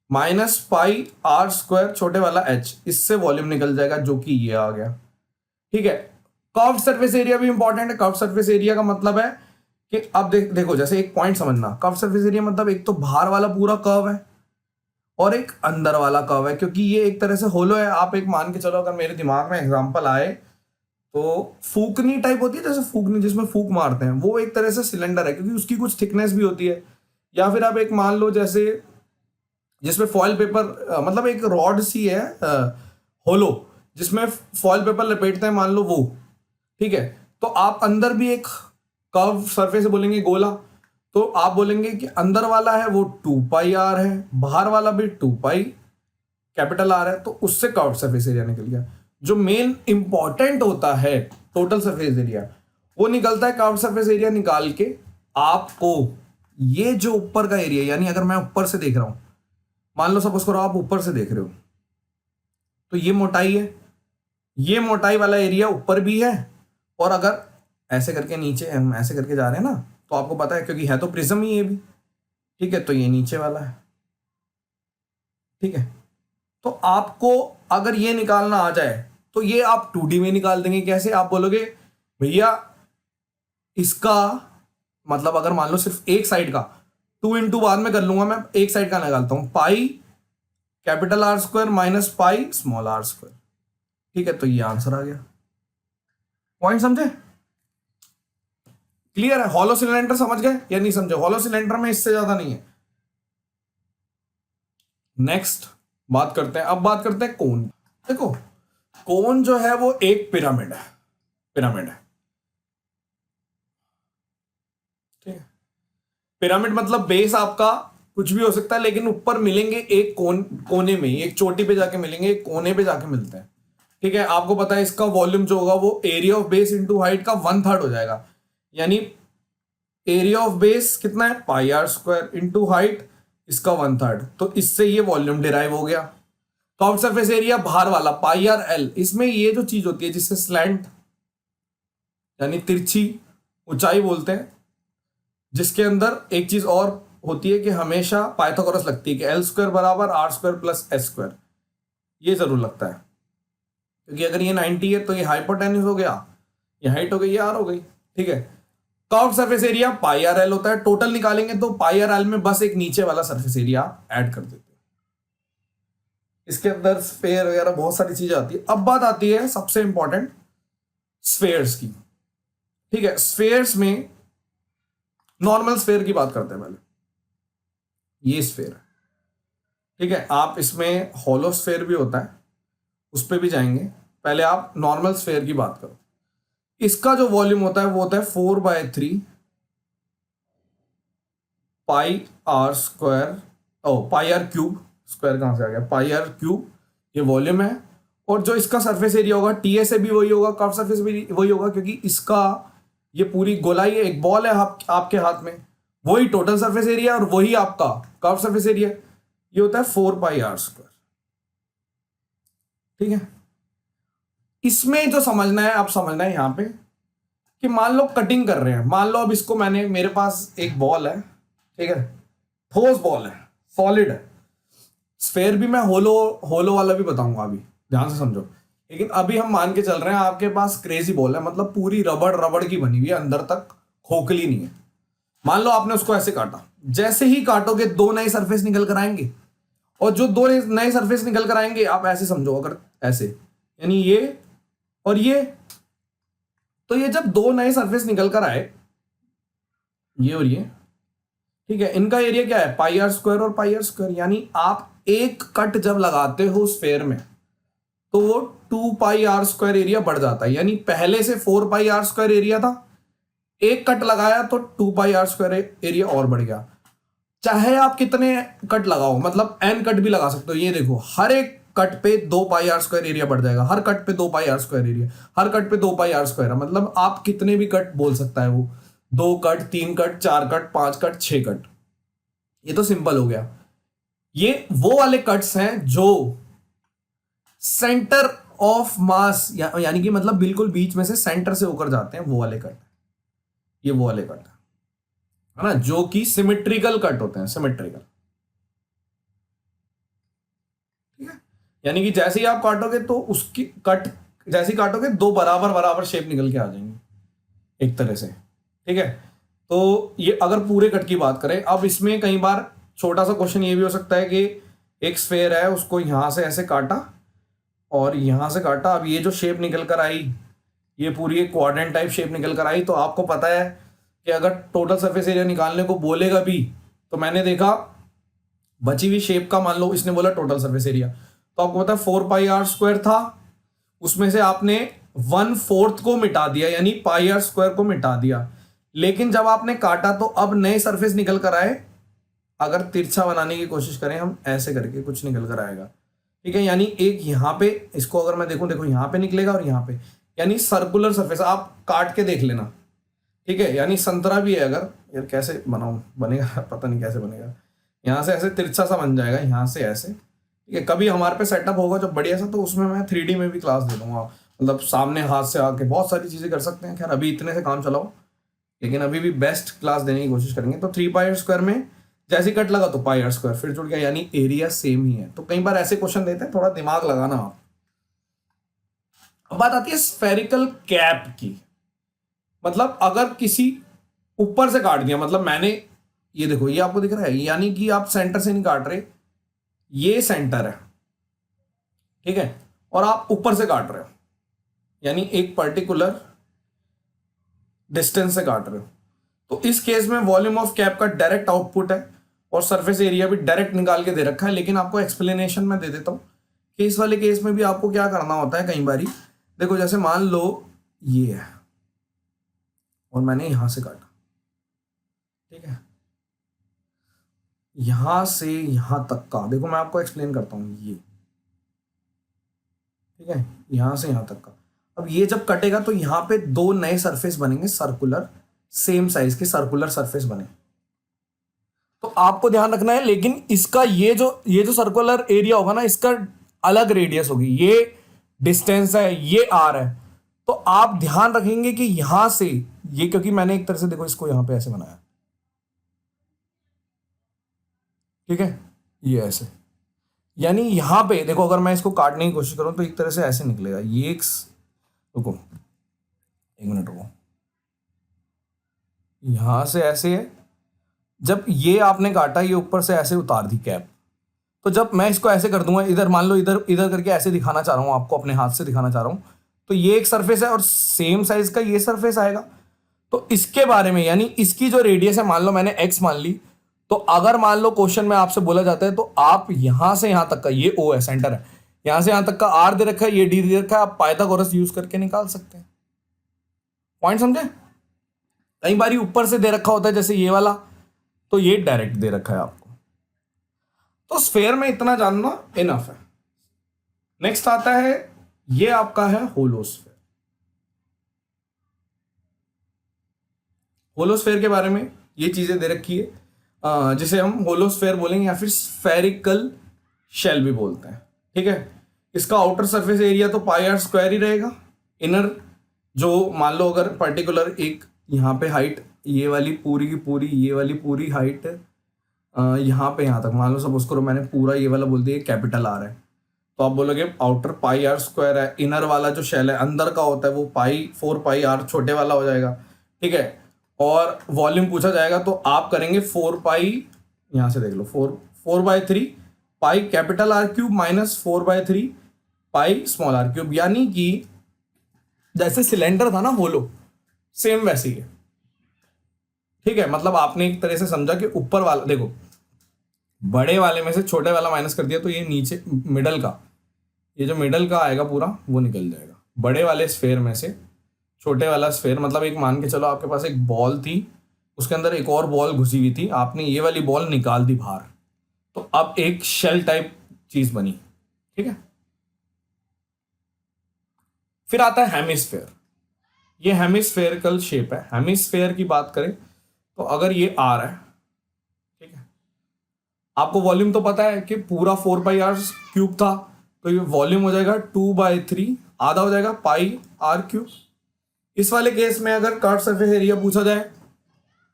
Speaker 1: minus pi r square छोटे वाला एच, इससे वॉल्यूम निकल जाएगा, जो कि ये आ गया। ठीक है, कर्व्ड सरफेस एरिया भी इंपॉर्टेंट है। कर्व्ड सरफेस एरिया का मतलब है कि अब देखो, जैसे एक पॉइंट समझना, कर्व्ड सरफेस एरिया मतलब एक तो बाहर वाला पूरा कर्व है और एक अंदर वाला कर्व है, क्योंकि ये एक तरह से होलो है। आप एक मान के चलो, अगर मेरे दिमाग में एग्जांपल आए तो फूकनी टाइप होती है, जैसे फूकनी जिसमें फूक मारते हैं, वो एक तरह से सिलेंडर है, क्योंकि उसकी कुछ थिकनेस भी होती है। या फिर आप एक मान लो जैसे जिसमें फॉइल पेपर, मतलब एक रॉड सी है होलो, जिसमें फॉइल पेपर लपेटते हैं, मान लो वो। ठीक है, तो आप अंदर भी एक कर्व सरफेस बोलेंगे गोला, तो आप बोलेंगे कि अंदर वाला है वो 2 पाई आर है, बाहर वाला भी 2 पाई कैपिटल आर है, तो उससे कर्व सरफेस एरिया निकल गया। जो मेन इंपॉर्टेंट होता है टोटल सरफेस एरिया, वो निकलता है कर्व सरफेस एरिया निकाल के आपको। ये जो ऊपर का एरिया, यानी अगर मैं ऊपर से देख रहा हूं, मान लो सपोज करो आप ऊपर से देख रहे हो, तो ये मोटाई है, ये मोटाई वाला एरिया ऊपर भी है, और अगर ऐसे करके नीचे हम ऐसे करके जा रहे हैं ना, तो आपको पता है क्योंकि है तो प्रिज्म ही ये भी। ठीक है, तो ये नीचे वाला है। ठीक है, तो आपको अगर ये निकालना आ जाए तो ये आप 2D में निकाल देंगे। कैसे? आप बोलोगे भैया इसका मतलब, अगर मान लो सिर्फ एक साइड का 2 इंटू बाद में कर लूंगा, मैं एक साइड का निकालता हूं, pi capital R square minus pi small R square. ठीक है, तो ये आंसर आ गया। पॉइंट समझे? क्लियर है? हॉलो सिलेंडर समझ गए या नहीं समझे? हॉलो सिलेंडर में इससे ज्यादा नहीं है। नेक्स्ट बात करते हैं, अब बात करते हैं कोन। देखो, कोन जो है वो एक पिरामिड है। पिरामिड है, ठीक है। पिरामिड मतलब बेस आपका कुछ भी हो सकता है, लेकिन ऊपर मिलेंगे एक कोने में, एक चोटी पे जाके मिलेंगे, एक कोने पे जाके मिलते हैं। ठीक है, आपको पता है इसका वॉल्यूम जो होगा वो area of base into height का 1/3 हो जाएगा। यानी एरिया ऑफ बेस कितना है? पाई आर स्क्वायर इंटू हाइट इसका 1/3, तो इससे ये वॉल्यूम डिराइव हो गया। कर्व्ड सरफेस एरिया बाहर वाला पाई आर एल, इसमें ये जो चीज होती है जिससे स्लैंट यानी तिरछी ऊंचाई बोलते हैं, जिसके अंदर एक चीज और होती है कि हमेशा पाइथागोरस लगती है कि एल स्क्वायर बराबर R square plus S square, ये जरूर लगता है, क्योंकि अगर ये 90 है तो ये हाइपोटेन्यूज हो गया, ये हाइट हो गई, ये आर हो गई। ठीक है, curved surface area pi R L होता है। टोटल निकालेंगे तो पाई आर एल में बस एक नीचे वाला सरफेस एरिया ऐड कर देते हैं। इसके अंदर स्फेयर वगैरह बहुत सारी चीजें आती है। अब बात आती है सबसे इंपॉर्टेंट, स्फेयर्स की। ठीक है, स्फेयर्स में नॉर्मल स्फेयर की बात करते हैं पहले। ये स्फेयर है, ठीक है। आप इसमें हॉलो स्फेयर भी होता है, उस पर भी जाएंगे। पहले आप नॉर्मल स्फेयर की बात करो। इसका जो वॉल्यूम होता है वो होता है 4/3 pi r square, oh pi r cube, square कहां से आ गया, पाई आर क्यूब, ये वॉल्यूम है। और जो इसका सरफेस एरिया होगा टी ए से भी वही होगा, कर्व सरफेस भी वही होगा, क्योंकि इसका ये पूरी गोलाई है, एक बॉल है आपके हाथ में, वही टोटल सरफेस एरिया और वही आपका कर्व सरफेस एरिया। ये होता है 4 पाई आर स्क्वायर। ठीक है, इसमें जो समझना है, आप समझना है यहां पे कि मान लो कटिंग कर रहे हैं, मान लो अब इसको मेरे पास एक बॉल है, ठीक है, ठोस बॉल है, सॉलिड है। स्फेयर भी मैं होलो वाला भी बताऊंगा, अभी ध्यान से समझो। लेकिन अभी हम मान के चल रहे हैं आपके पास क्रेजी बॉल है, मतलब पूरी रबड़ की बनी हुई है, अंदर तक खोखली नहीं है। मान लो आपने उसको ऐसे काटा, जैसे ही काटोगे 2 नए सरफेस निकल कर आएंगे, और जो 2 नए सरफेस निकल कर आएंगे आप ऐसे समझो, अगर ऐसे, यानी ये और ये, तो ये जब दो नए सरफेस निकल कर आए, ये और ये, ठीक है, इनका एरिया क्या है, पाई आर स्क्वायर और पाई आर स्क्वायर। यानी आप एक कट जब लगाते हो स्फेयर में तो वो 2 पाई आर स्क्वायर एरिया बढ़ जाता है। यानी पहले से 4 पाई आर स्क्वायर एरिया था, एक कट लगाया तो 2 पाई आर स्क्वायर एरिया और बढ़ गया। चाहे आप कितने कट लगाओ, मतलब n कट भी लगा सकते हो। ये देखो, हर एक कट पे 2 पाई आर स्क्वायर एरिया बढ़ जाएगा, हर कट पे 2 पाई आर स्क्वायर एरिया, हर कट पे 2 पाई आर स्क्वायर, मतलब आप कितने भी कट बोल सकता है वो, 2 cut, 3 cut, 4 cut, 5 cut, 6 cut. ये तो सिंपल हो गया। ये वो वाले कट्स हैं जो सेंटर ऑफ मास यानी कि मतलब बिल्कुल बीच में से सेंटर से होकर जाते हैं, वो वाले कट। ये वो वाले कट है ना, जो कि सिमेट्रिकल कट होते हैं, सिमेट्रिकल। ठीक है, यानी कि जैसे ही आप काटोगे तो उसकी कट जैसे ही काटोगे दो बराबर बराबर शेप निकल के आ जाएंगे एक तरह से। ठीक है, तो ये अगर पूरे कट की बात करें। अब इसमें कई बार छोटा सा क्वेश्चन ये भी हो सकता है कि एक स्फेयर है, उसको यहां से ऐसे काटा और यहां से काटा, अब ये जो शेप निकल कर आई, ये पूरी एक क्वाड्रेंट टाइप शेप निकल कर आई। तो आपको पता है कि अगर टोटल सरफेस एरिया निकालने को बोलेगा भी, तो मैंने देखा बची हुई शेप का, मान लो इसने बोला टोटल सरफेस एरिया, तो आपको पता है 4 पाई आर स्क्वायर था, उसमें से आपने 1/4 को मिटा दिया, यानी पाई आर स्क्वायर को मिटा दिया। लेकिन जब आपने काटा तो अब नए सरफेस निकल कर आए। अगर तिरछा बनाने की कोशिश करें हम, ऐसे करके कुछ निकल कर आएगा। ठीक है, यानी एक यहाँ पे, इसको अगर मैं देखूं, देखो यहाँ पे निकलेगा और यहाँ पे, यानी सर्कुलर सरफेस। आप काट के देख लेना। ठीक है, यानी संतरा भी है, अगर यार कैसे बनाऊं, बनेगा पता नहीं कैसे बनेगा, यहाँ से ऐसे तिरछा सा बन जाएगा, यहाँ से ऐसे। ठीक है, कभी हमारे पे सेटअप होगा जब बढ़िया सा, तो उसमें मैं 3D में भी क्लास दे दूंगा, मतलब सामने हाथ से आके बहुत सारी चीजें कर सकते हैं। खैर अभी इतने से काम चलाओ, लेकिन अभी भी बेस्ट क्लास देने की कोशिश करेंगे। तो 3 पाई आर स्क्वायर में जैसे कट लगा तो पाई आर स्क्वायर फिर जुड़ गया, यानी एरिया सेम ही है। तो कई बार ऐसे क्वेश्चन देते हैं, थोड़ा दिमाग लगाना आप। अब बात आती है स्फेरिकल कैप की। मतलब अगर किसी ऊपर से काट दिया, मतलब मैंने, ये देखो, ये आपको दिख रहा है, यानी कि आप सेंटर से नहीं काट रहे, ये सेंटर है, ठीक है, और आप ऊपर से काट रहे हो, यानी एक पर्टिकुलर डिस्टेंस से काट रहे हो। तो इस केस में वॉल्यूम ऑफ कैप का डायरेक्ट आउटपुट है और सरफेस एरिया भी डायरेक्ट निकाल के दे रखा है। लेकिन आपको एक्सप्लेनेशन में दे देता हूं कि इस वाले केस में भी आपको क्या करना होता है। कई बारी देखो, जैसे मान लो ये है और मैंने यहां से काटा, ठीक है, यहां से यहां तक का, देखो मैं आपको एक्सप्लेन करता हूं, ये ठीक है, यहां से यहां तक का। अब ये जब कटेगा तो यहां पे दो नए सरफेस बनेंगे, सर्कुलर, सेम साइज के सर्कुलर सरफेस बने। तो आपको ध्यान रखना है, लेकिन इसका ये जो सर्कुलर एरिया होगा ना, इसका अलग रेडियस होगी। ये डिस्टेंस है, ये आर है। तो आप ध्यान रखेंगे कि यहां से ये, क्योंकि मैंने एक तरह से देखो इसको यहां पे ऐसे बनाया, ठीक है, ये ऐसे, यानी यहां पे देखो, अगर मैं इसको काटने की कोशिश करूं तो एक तरह से ऐसे निकलेगा। ये एक, रुको 1 मिनट रुको, यहां से ऐसे है। जब ये आपने काटा, ये ऊपर से ऐसे उतार दी कैप, तो जब मैं इसको ऐसे कर दूंगा, इधर मान लो, इधर इधर करके ऐसे दिखाना चाह रहा हूं आपको, अपने हाथ से दिखाना चाह रहा हूं, तो ये एक सरफेस है और सेम साइज का ये सरफेस आएगा। तो इसके बारे में, यानी इसकी जो रेडियस है, मान लो मैंने एक्स मान ली, तो अगर मान लो क्वेश्चन में आपसे बोला जाता है, तो आप यहां से यहां तक का, ये ओ है, सेंटर है, यहां से यहां तक का आर दे रखा है, ये डी दे रखा है, आप पाइथागोरस यूज करके निकाल सकते हैं। पॉइंट समझे? कई बारी ऊपर से दे रखा होता है, जैसे ये वाला, तो ये डायरेक्ट दे रखा है आपको। तो स्फेयर में इतना जानना इनफ है। नेक्स्ट आता है, ये आपका है होलोस्फेयर। होलोस्फेयर के बारे में ये चीजें दे रखी है, जिसे हम होलोस्फेयर बोलेंगे या फिर स्फेरिकल शेल भी बोलते हैं। ठीक है, इसका आउटर सरफेस एरिया तो पाई आर स्क्वायर ही रहेगा। इनर जो, मान लो अगर पर्टिकुलर एक यहाँ पे हाइट, ये वाली पूरी की पूरी, ये वाली पूरी हाइट यहाँ पे यहाँ तक, मान लो सपोज करो मैंने पूरा ये वाला बोल दिया कैपिटल आर है, तो आप बोलोगे आउटर पाई आर स्क्वायर है। इनर वाला जो शेल है, अंदर का होता है, वो 4 पाई आर छोटे वाला हो जाएगा। ठीक है, और वॉल्यूम पूछा जाएगा तो आप करेंगे 4 पाई, यहाँ से देख लो, 4/3 pi capital R cube minus 4/3 pi small R cube. यानी कि जैसे सिलेंडर था ना होलो, सेम वैसे ही है। ठीक है, मतलब आपने एक तरह से समझा कि ऊपर वाला देखो, बड़े वाले में से छोटे वाला माइनस कर दिया तो ये नीचे मिडल का, ये जो मिडल का आएगा पूरा वो निकल जाएगा। बड़े वाले स्फेयर में से छोटे वाला स्फेयर, मतलब एक मान के चलो आपके पास एक बॉल थी, उसके अंदर एक और बॉल घुसी हुई थी, आपने ये वाली बॉल निकाल दी बाहर, तो अब एक शेल टाइप चीज बनी। ठीक है, फिर आता है हेमिस्फेयर। ये हेमिस्फेरिकल शेप है। हेमिस्फेयर की बात करें तो अगर ये आर है, ठीक है, आपको वॉल्यूम तो पता है कि पूरा 4 पाई r³ था, तो ये वॉल्यूम हो जाएगा 2/3, आधा हो जाएगा πr³। इस वाले केस में अगर कर्व सरफेस एरिया पूछा जाए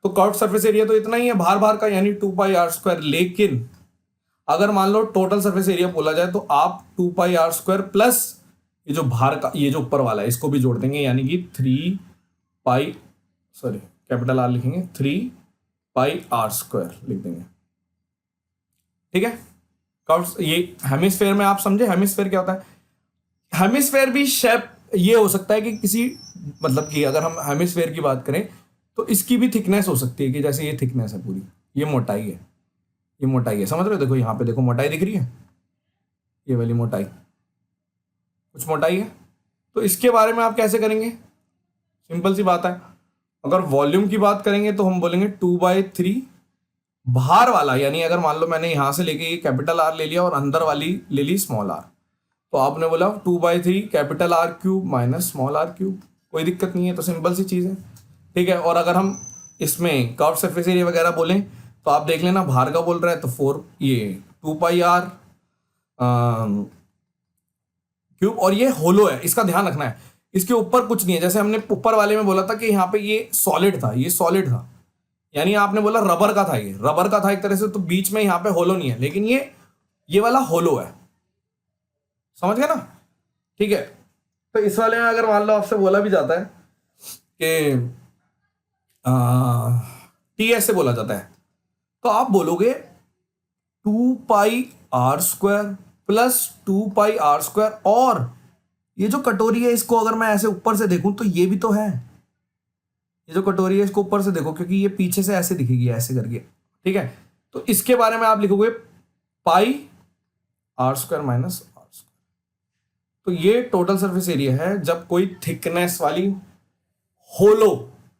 Speaker 1: तो कर्व सरफेस एरिया तो इतना ही है बाहर बाहर का, यानी 2 πr²। लेकिन अगर मान लो टोटल सरफेस एरिया बोला जाए तो आप 2 πr² प्लस ये जो बाहर का, ये जो ऊपर वाला है, इसको भी जोड़ देंगे, यानी कि 3 सॉरी कैपिटल आर लिखेंगे, 3 πr² लिख देंगे। ठीक है, कर्व ये हेमिस्फेयर में आप समझे। हेमिस्फेयर क्या होता है? हेमिस्फेयर भी शेप ये हो सकता है कि किसी, मतलब कि अगर हम हेमिस्फेयर की बात करें तो इसकी भी थिकनेस हो सकती है कि जैसे ये थिकनेस है पूरी, ये मोटाई है, ये मोटाई है, समझ रहे हो? देखो यहाँ पे देखो मोटाई दिख रही है, ये वाली मोटाई, कुछ मोटाई है। तो इसके बारे में आप कैसे करेंगे? सिंपल सी बात है, अगर वॉल्यूम की बात करेंगे तो हम बोलेंगे 2/3 बाहर वाला, यानी अगर मान लो मैंने यहां से लेके ये कैपिटल आर ले लिया और अंदर वाली ले ली स्मॉल आर, तो आपने बोला 2/3 capital R³ minus small r³। कोई दिक्कत नहीं है, तो सिंपल सी चीज़ है। ठीक है, और अगर हम इसमें कर्व सरफेस एरिया वगैरह बोलें तो आप देख लेना, बाहर का बोल रहा है तो 2 πr³ और ये होलो है, इसका ध्यान रखना है, इसके ऊपर कुछ नहीं है। जैसे हमने ऊपर वाले में बोला था कि यहाँ पे ये सॉलिड था, ये सॉलिड था, यानी आपने बोला रबर का था, ये रबर का था एक तरह से, तो बीच में यहाँ पे होलो नहीं है, लेकिन ये वाला होलो है, समझ गए ना? ठीक है, तो इस वाले में अगर मान लो आपसे बोला भी जाता है कि TS से बोला जाता है, तो आप बोलोगे 2 πr² प्लस 2 πr², और ये जो कटोरी है इसको अगर मैं ऐसे ऊपर से देखूं तो ये भी तो है, ये जो कटोरी है इसको ऊपर से देखो, क्योंकि ये पीछे से ऐसे दिखेगी ऐसे करके। ठीक है, तो इसके बारे में आप लिखोगे πr² माइनस r²। तो ये टोटल सरफेस एरिया है जब कोई थिकनेस वाली होलो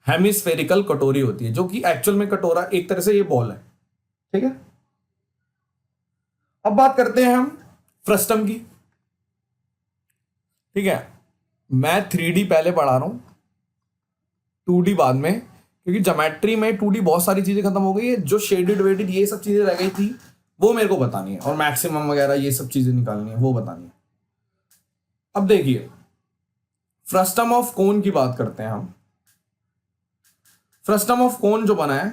Speaker 1: हेमिस्फेरिकल कटोरी होती है, जो कि एक्चुअल में कटोरा एक तरह से ये बॉल है। ठीक है, अब बात करते हैं हम फ्रस्टम की। ठीक है, मैं 3D पहले पढ़ा रहा हूं, 2D बाद में, क्योंकि ज्योमेट्री में 2D बहुत सारी चीजें खत्म हो गई है, जो शेडेड वेडेड ये सब चीजें रह गई थी वो मेरे को बतानी है, और मैक्सिमम वगैरह ये सब चीजें निकालनी है वो बतानी है। अब देखिए, फ्रस्टम ऑफ कोन की बात करते हैं हम। फ्रस्टम ऑफ कोन जो बना है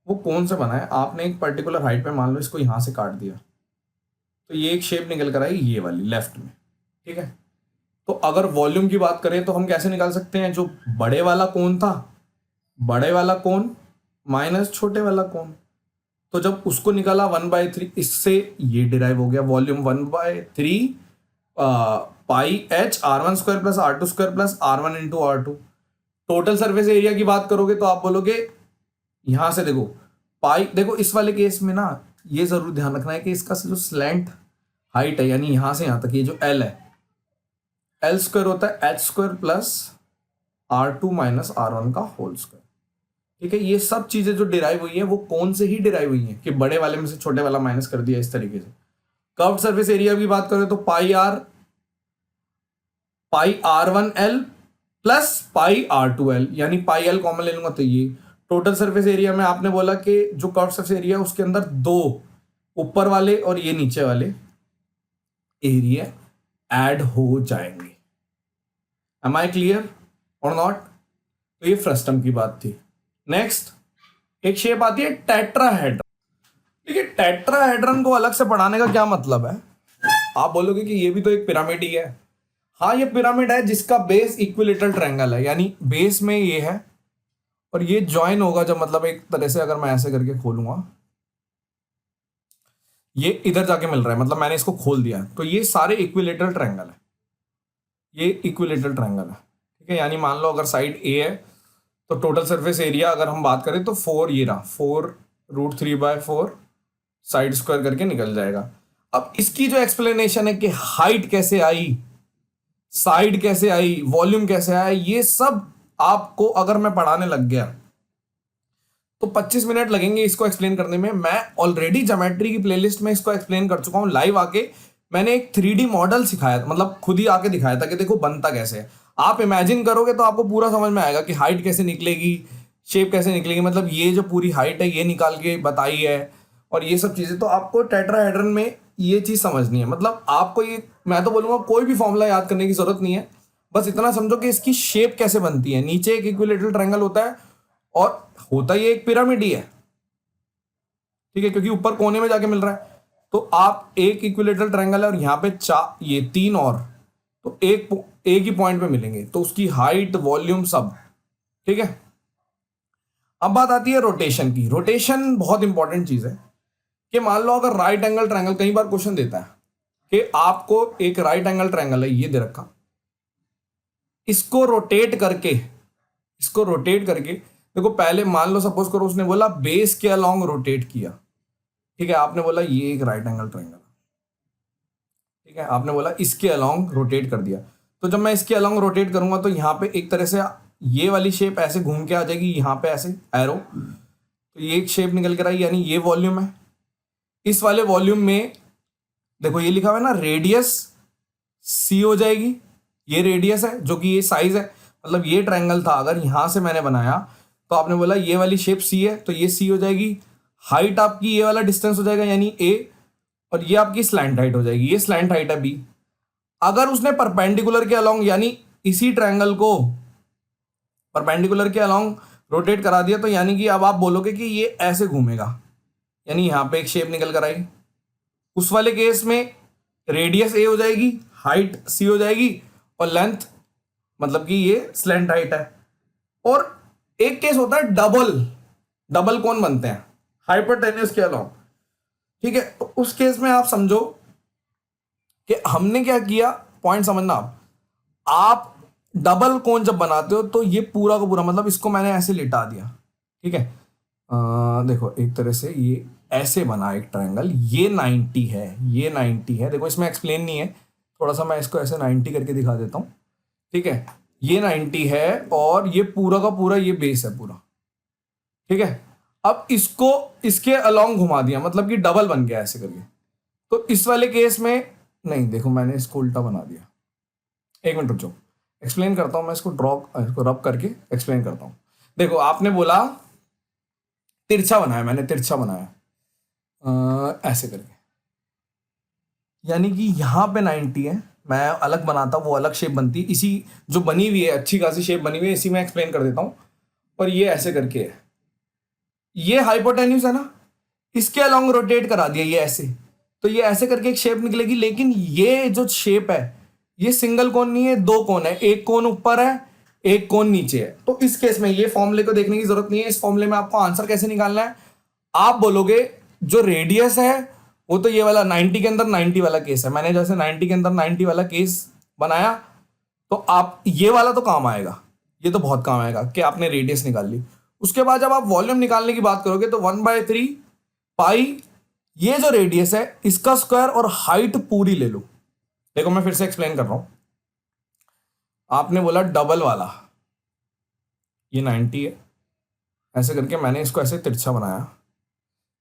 Speaker 1: वो कौन से बना है? आपने एक पर्टिकुलर हाइट पे मान लो इसको यहां से काट दिया, तो ये एक शेप निकल कर आई, ये वाली लेफ्ट में। ठीक है, तो अगर वॉल्यूम की बात करें तो हम कैसे निकाल सकते हैं? जो बड़े वाला कोन था, बड़े वाला कोन माइनस छोटे वाला कोन, तो जब उसको निकाला 1/3, इससे ये डिराइव हो गया volume 1/3 πh r1² plus r2² plus r1 into r2। Total surface area की बात करोगे तो आप बोलोगे, यहां से देखो पाई, देखो इस वाले केस में ना ये जरूर ध्यान रखना है कि इसका जो स्लैंट हाइट है, यानी यहां से यहां तक ये जो L है, L² होता है h² plus r2 minus r1 का होल स्क्वायर। ठीक है, ये सब चीजें जो डिराइव हुई है वो कौन से ही डिराइव हुई हैं कि बड़े वाले में से छोटे वाला माइनस कर दिया इस तरीके से। कर्व सरफेस एरिया की बात करें तो πr1L प्लस πr2L, यानी πL कॉमन ले लूंगा तो ये टोटल सरफेस एरिया में आपने बोला कि जो कर्व सरफेस एरिया उसके अंदर दो ऊपर वाले और ये नीचे वाले एरिया ऐड हो जाएंगे। एम आई क्लियर और नॉट? तो ये फ्रस्टम की बात थी। नेक्स्ट एक शेप आती है टेट्राहेड्रन। देखिए, टेट्राहेड्रन को अलग से पढ़ाने का क्या मतलब है? आप बोलोगे कि ये भी तो एक पिरामिड ही है। हाँ, ये पिरामिड है जिसका बेस इक्विलेटरल ट्रायंगल है, यानी बेस में ये है और ये ज्वाइन होगा जब, मतलब एक तरह से अगर मैं ऐसे करके खोलूंगा, ये इधर जाके मिल रहा है, मतलब मैंने इसको खोल दिया, तो ये सारे इक्विलेटरल ट्रायंगल है। ये इक्विलेटरल ट्रायंगल है, ठीक है। यानी मान लो अगर साइड ए है तो टोटल सरफेस एरिया अगर हम बात करें तो 4 ये रहा, 4√3/4 साइड स्क्वायर करके निकल जाएगा। अब इसकी जो एक्सप्लेनेशन है कि हाइट कैसे आई, साइड कैसे आई, वॉल्यूम कैसे आया, ये सब आपको अगर मैं पढ़ाने लग गया तो 25 मिनट लगेंगे इसको एक्सप्लेन करने में। मैं ऑलरेडी ज्योमेट्री की प्लेलिस्ट में इसको एक्सप्लेन कर चुका हूं लाइव आके। मैंने एक 3D मॉडल सिखाया था, मतलब खुद ही आके दिखाया था कि देखो बनता कैसे है। आप इमेजिन करोगे तो आपको पूरा समझ में आएगा कि हाइट कैसे निकलेगी, शेप कैसे निकलेगी। मतलब ये जो पूरी हाइट है ये निकाल के बताई है और ये सब चीजें। तो आपको टेट्राहेड्रन में ये चीज समझनी है। मतलब आपको ये, मैं तो बोलूंगा कोई भी फॉर्मूला याद करने की जरूरत नहीं है, बस इतना समझो कि इसकी शेप कैसे बनती है। नीचे एक इक्विलेटरल ट्रायंगल होता है और होता ये एक पिरामिड ही है, ठीक है, क्योंकि ऊपर कोने में जाके मिल रहा है। तो आप एक इक्विलेटरल ट्रायंगल है और यहाँ पे ये 3 और, तो एक ही पॉइंट पे मिलेंगे, तो उसकी हाइट, वॉल्यूम सब, ठीक है। अब बात आती है रोटेशन की। रोटेशन बहुत इंपॉर्टेंट चीज है कि मान लो अगर राइट एंगल ट्रायंगल, कई बार क्वेश्चन देता है कि आपको एक राइट एंगल ट्रायंगल है, ये दे रखा, इसको रोटेट करके देखो, पहले मान लो सपोज करो उसने बोला बेस के अलोंग रोटेट किया, ठीक है। आपने बोला ये एक राइट एंगल ट्रायंगल, ठीक है, आपने बोला इसके अलोंग रोटेट कर दिया। तो जब मैं इसके अलोंग रोटेट करूंगा तो यहाँ पे एक तरह से ये वाली शेप ऐसे घूम के आ जाएगी, यहाँ पे ऐसे एरो, तो ये एक शेप निकल कर आई, यानी ये वॉल्यूम है। इस वाले वॉल्यूम में देखो ये लिखा हुआ है ना, रेडियस सी हो जाएगी, ये रेडियस है जो कि ये साइज है। मतलब ये ट्रायंगल था, अगर यहां से मैंने बनाया तो आपने बोला ये वाली शेप सी है तो ये सी हो जाएगी। हाइट आपकी ये वाला डिस्टेंस हो जाएगा यानी ए, और ये आपकी स्लैंट हाइट हो जाएगी, ये स्लैंट हाइट है बी। अगर उसने परपेंडिकुलर के अलोंग, यानी इसी ट्रायंगल को परपेंडिकुलर के अलोंग रोटेट करा दिया, तो यानी कि अब आप बोलोगे कि ये ऐसे घूमेगा, यानी यहां पे एक शेप निकल कर आई। उस वाले केस में रेडियस ए हो जाएगी, हाइट सी हो जाएगी और लेंथ, मतलब कि ये स्लैंट हाइट है। और एक केस होता है डबल कोन बनते हैं हाइपोटेन्यूज के अलोंग, ठीक है। तो उस केस में आप समझो कि हमने क्या किया, पॉइंट समझना आप डबल कोन जब बनाते हो तो ये पूरा का पूरा, मतलब इसको मैंने ऐसे लिटा दिया, ठीक है। देखो एक तरह से ये ऐसे बना एक ट्रायंगल, ये 90 है, ये 90 है। देखो इसमें एक्सप्लेन नहीं है, थोड़ा सा मैं इसको ऐसे 90 करके दिखा देता हूँ, ठीक है। ये 90 है और ये पूरा का पूरा ये बेस है पूरा, ठीक है। अब इसको इसके अलोंग घुमा दिया, मतलब कि डबल बन गया ऐसे करके। तो इस वाले केस में नहीं, देखो मैंने इसको उल्टा बना दिया। एक मिनट रुक जाओ, एक्सप्लेन करता हूं मैं इसको रब करके एक्सप्लेन करता हूं। देखो आपने बोला तिरछा बनाया, मैंने तिरछा बनाया ऐसे करके, यानी कि यहां पे 90 है, मैं अलग बनाता, वो अलग शेप बनती। इसी जो बनी हुई है, अच्छी खासी शेप बनी हुई है, इसी में एक्सप्लेन कर देता हूं। और ये ऐसे करके है, ये हाइपोटेन्यूज है ना, इसके अलोंग रोटेट करा दिया ये ऐसे, तो ये ऐसे करके एक शेप निकलेगी। लेकिन ये जो शेप है ये सिंगल कोन नहीं है, 2 कोन है, एक कोन ऊपर है, एक कोन नीचे है। तो इस केस में ये फॉर्मूले को देखने की जरूरत नहीं है। इस फॉर्मूले में आपको आंसर कैसे निकालना है, आप बोलोगे जो रेडियस है वो तो ये वाला 90 के अंदर 90 वाला केस है, मैंने जैसे 90 के अंदर 90 वाला केस बनाया, तो आप ये वाला तो काम आएगा, ये तो बहुत काम आएगा कि आपने रेडियस निकाल ली। उसके बाद जब आप वॉल्यूम निकालने की बात करोगे तो 1/3 पाई, ये जो रेडियस है इसका स्क्वायर और हाइट पूरी ले लो। देखो मैं फिर से एक्सप्लेन कर रहा हूं, आपने बोला डबल वाला, ये 90 है, ऐसे करके मैंने इसको ऐसे तिरछा बनाया,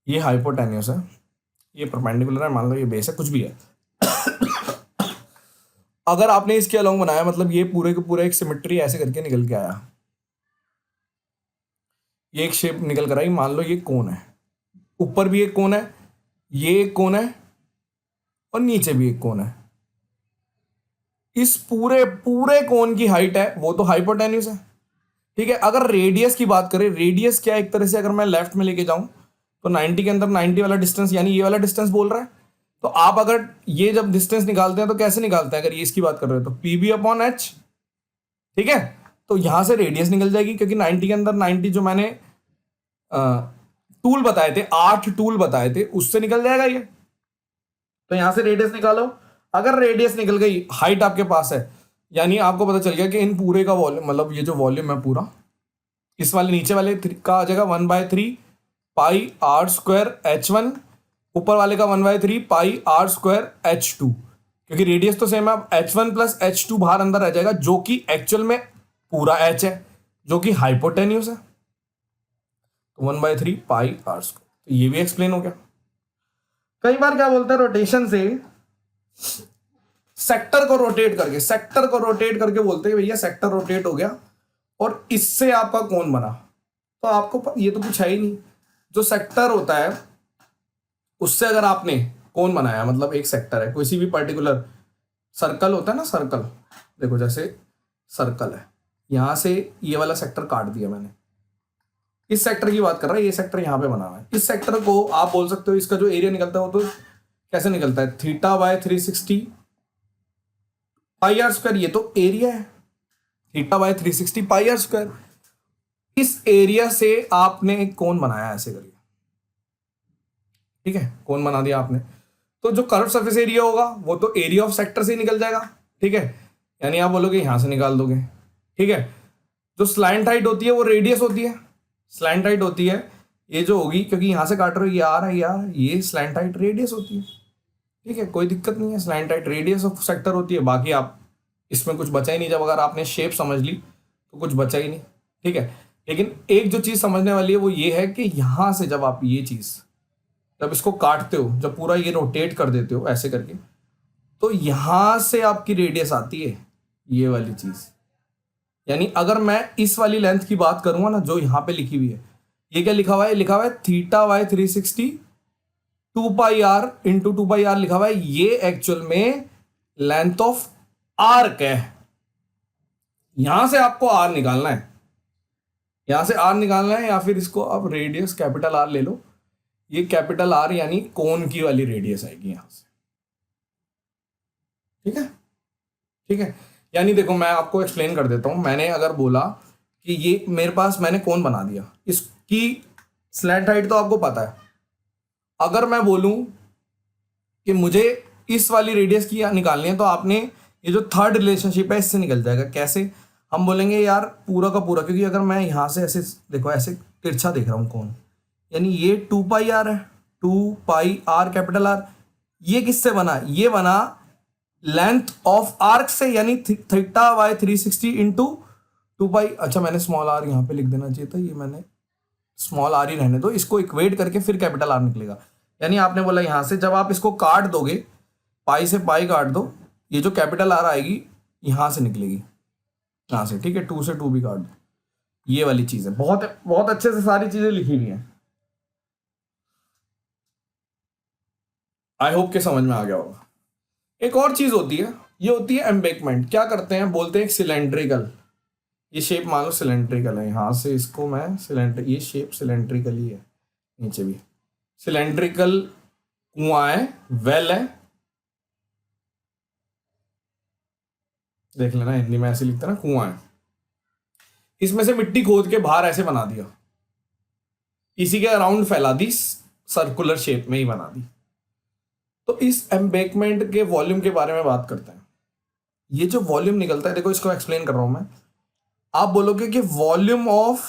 Speaker 1: ये हाइपोटेन्यूस है, ये परपेंडिकुलर है, मान लो ये बेस है, कुछ भी है। अगर आपने इसके अलोंग बनाया, मतलब ये पूरे के पूरे एक सिमेट्री ऐसे करके निकल के आया, ये एक शेप निकल कर आई। मान लो ये कोन है, ऊपर भी एक कोन है, ये एक कोन है और नीचे भी एक कोन है। इस पूरे पूरे कोन की हाइट है वो तो हाइपोटेन्यूस है, ठीक है। अगर रेडियस की बात करें, रेडियस क्या, एक तरह से अगर मैं लेफ्ट में लेके जाऊं तो 90 के अंदर 90 वाला डिस्टेंस, यानी ये वाला डिस्टेंस बोल रहा है। तो आप अगर ये जब डिस्टेंस निकालते हैं तो कैसे निकालते हैं, अगर ये इसकी बात कर रहे हो तो PB/H, ठीक है। तो यहां से रेडियस निकल जाएगी, क्योंकि 90 के अंदर 90 जो मैंने टूल बताए थे, 8 टूल बताए थे, उससे निकल जाएगा ये। तो यहां से रेडियस निकालो, अगर रेडियस निकल गई, हाइट आपके पास है, यानी आपको पता चल गया कि इन पूरे का वॉल्यूम, मतलब ये जो वॉल्यूम है पूरा, इस वाले नीचे वाले का आ जाएगा 1/3 पाई आर स्क्वायर H1, ऊपर वाले का 1/3 पाई आर स्क्वायर H2, क्योंकि रेडियस तो सेम है। अब H1 प्लस H2 बाहर अंदर रह जाएगा, जो कि एक्चुअल में पूरा H है, जो कि हाइपोटेन्यूस है। तो 1/3 पाई आर स्क्वायर, तो ये भी एक्सप्लेन हो गया। कई बार क्या बोलते हैं, रोटेशन से सेक्टर को रोटेट करके बोलते हैं भैया सेक्टर रोटेट हो गया और इससे आपका कौन बना। तो आपको ये तो कुछ है ही नहीं, जो सेक्टर होता है उससे अगर आपने कौन बनाया, मतलब एक सेक्टर है, किसी भी पर्टिकुलर सर्कल होता है ना, सर्कल देखो जैसे सर्कल है, यहां से ये वाला सेक्टर काट दिया मैंने, इस सेक्टर की बात कर रहा है, ये सेक्टर यहां पे बना हुआ है। इस सेक्टर को आप बोल सकते हो, इसका जो एरिया निकलता है वो तो कैसे निकलता है, θ/360 पाई आर स्क्वायर, ये तो एरिया है, θ/360 पाई आर स्क्वायर। इस एरिया से आपने एक कोण बनाया ऐसे करके, ठीक है, कोण बना दिया आपने। तो जो कर्व सरफेस एरिया होगा वो तो एरिया ऑफ सेक्टर से निकल जाएगा, ठीक है, यानी आप बोलोगे यहां से निकाल दोगे, ठीक है। जो स्लैंट हाइट होती है वो रेडियस होती है, स्लैंट हाइट होती है ये जो होगी, क्योंकि यहां से काट रहे हो, ये आ रहा है यार, ये स्लैंट हाइट रेडियस होती है, ठीक है, कोई दिक्कत नहीं है, slant height radius of sector होती है। बाकी आप इसमें कुछ बचा ही नहीं, जब अगर आपने शेप समझ ली तो कुछ बचा ही नहीं, ठीक है। लेकिन एक जो चीज समझने वाली है वो ये है कि यहां से जब आप ये चीज, जब इसको काटते हो, जब पूरा ये रोटेट कर देते हो ऐसे करके, तो यहां से आपकी रेडियस आती है, ये वाली चीज। यानी अगर मैं इस वाली लेंथ की बात करूंगा ना, जो यहां पे लिखी हुई है, ये क्या लिखा हुआ है, लिखा हुआ है θ/360 2πr इंटू 2πr लिखा हुआ है, ये एक्चुअल में लेंथ ऑफ आर्क है। यहां से आपको आर निकालना है, यहां से आर निकालना है, या फिर इसको आप रेडियस कैपिटल आर ले लो, ये कैपिटल आर यानी कोन की वाली रेडियस आएगी यहां से, ठीक है, ठीक है। यानी देखो मैं आपको एक्सप्लेन कर देता हूं, मैंने अगर बोला कि ये मेरे पास मैंने कोन बना दिया, इसकी स्लैंट हाइट तो आपको पता है, अगर मैं बोलूं कि मुझे इस वाली रेडियस की निकालनी है, तो आपने ये जो थर्ड रिलेशनशिप है इससे निकल जाएगा। कैसे, हम बोलेंगे यार पूरा का पूरा, क्योंकि अगर मैं यहां से ऐसे देखो, ऐसे तिरछा देख रहा हूं कोन, यानी ये 2πr है, 2πr कैपिटल आर, ये किससे बना, ये बना लेंथ ऑफ आर्क से, यानी θ/360 इंटू 2π। अच्छा मैंने स्मॉल आर यहाँ पे लिख देना चाहिए था, ये मैंने स्मॉल आर ही रहने दो, इसको इक्वेट करके फिर कैपिटल आर निकलेगा। यानी आपने बोला यहां से जब आप इसको काट दोगे, पाई से पाई काट दो, ये जो कैपिटल आर आएगी यहां से निकलेगी, यहां से, ठीक है, 2 से 2 भी काट दो, ये वाली चीज है। बहुत बहुत अच्छे से सारी चीजें लिखी हुई हैं, आई होप के समझ में आ गया होगा। एक और चीज होती है, ये होती है एम्बेकमेंट। क्या करते हैं, बोलते हैं सिलेंड्रिकल, ये शेप मान लो सिलेंड्रिकल है, यहां से इसको मैं सिलेंड्र, ये शेप सिलेंड्रिकल ही है, नीचे भी सिलेंड्रिकल कुआं है, वेल है, देख लेना हिंदी में ऐसे लिखता है ना, कुआं है, इसमें से मिट्टी खोद के बाहर ऐसे बना दिया, इसी के अराउंड फैला दी, सर्कुलर शेप में ही बना दी। तो इस एम्बेकमेंट के वॉल्यूम के बारे में बात करते हैं। ये जो वॉल्यूम निकलता है, देखो इसको एक्सप्लेन कर रहा हूं मैं, आप बोलोगे कि वॉल्यूम ऑफ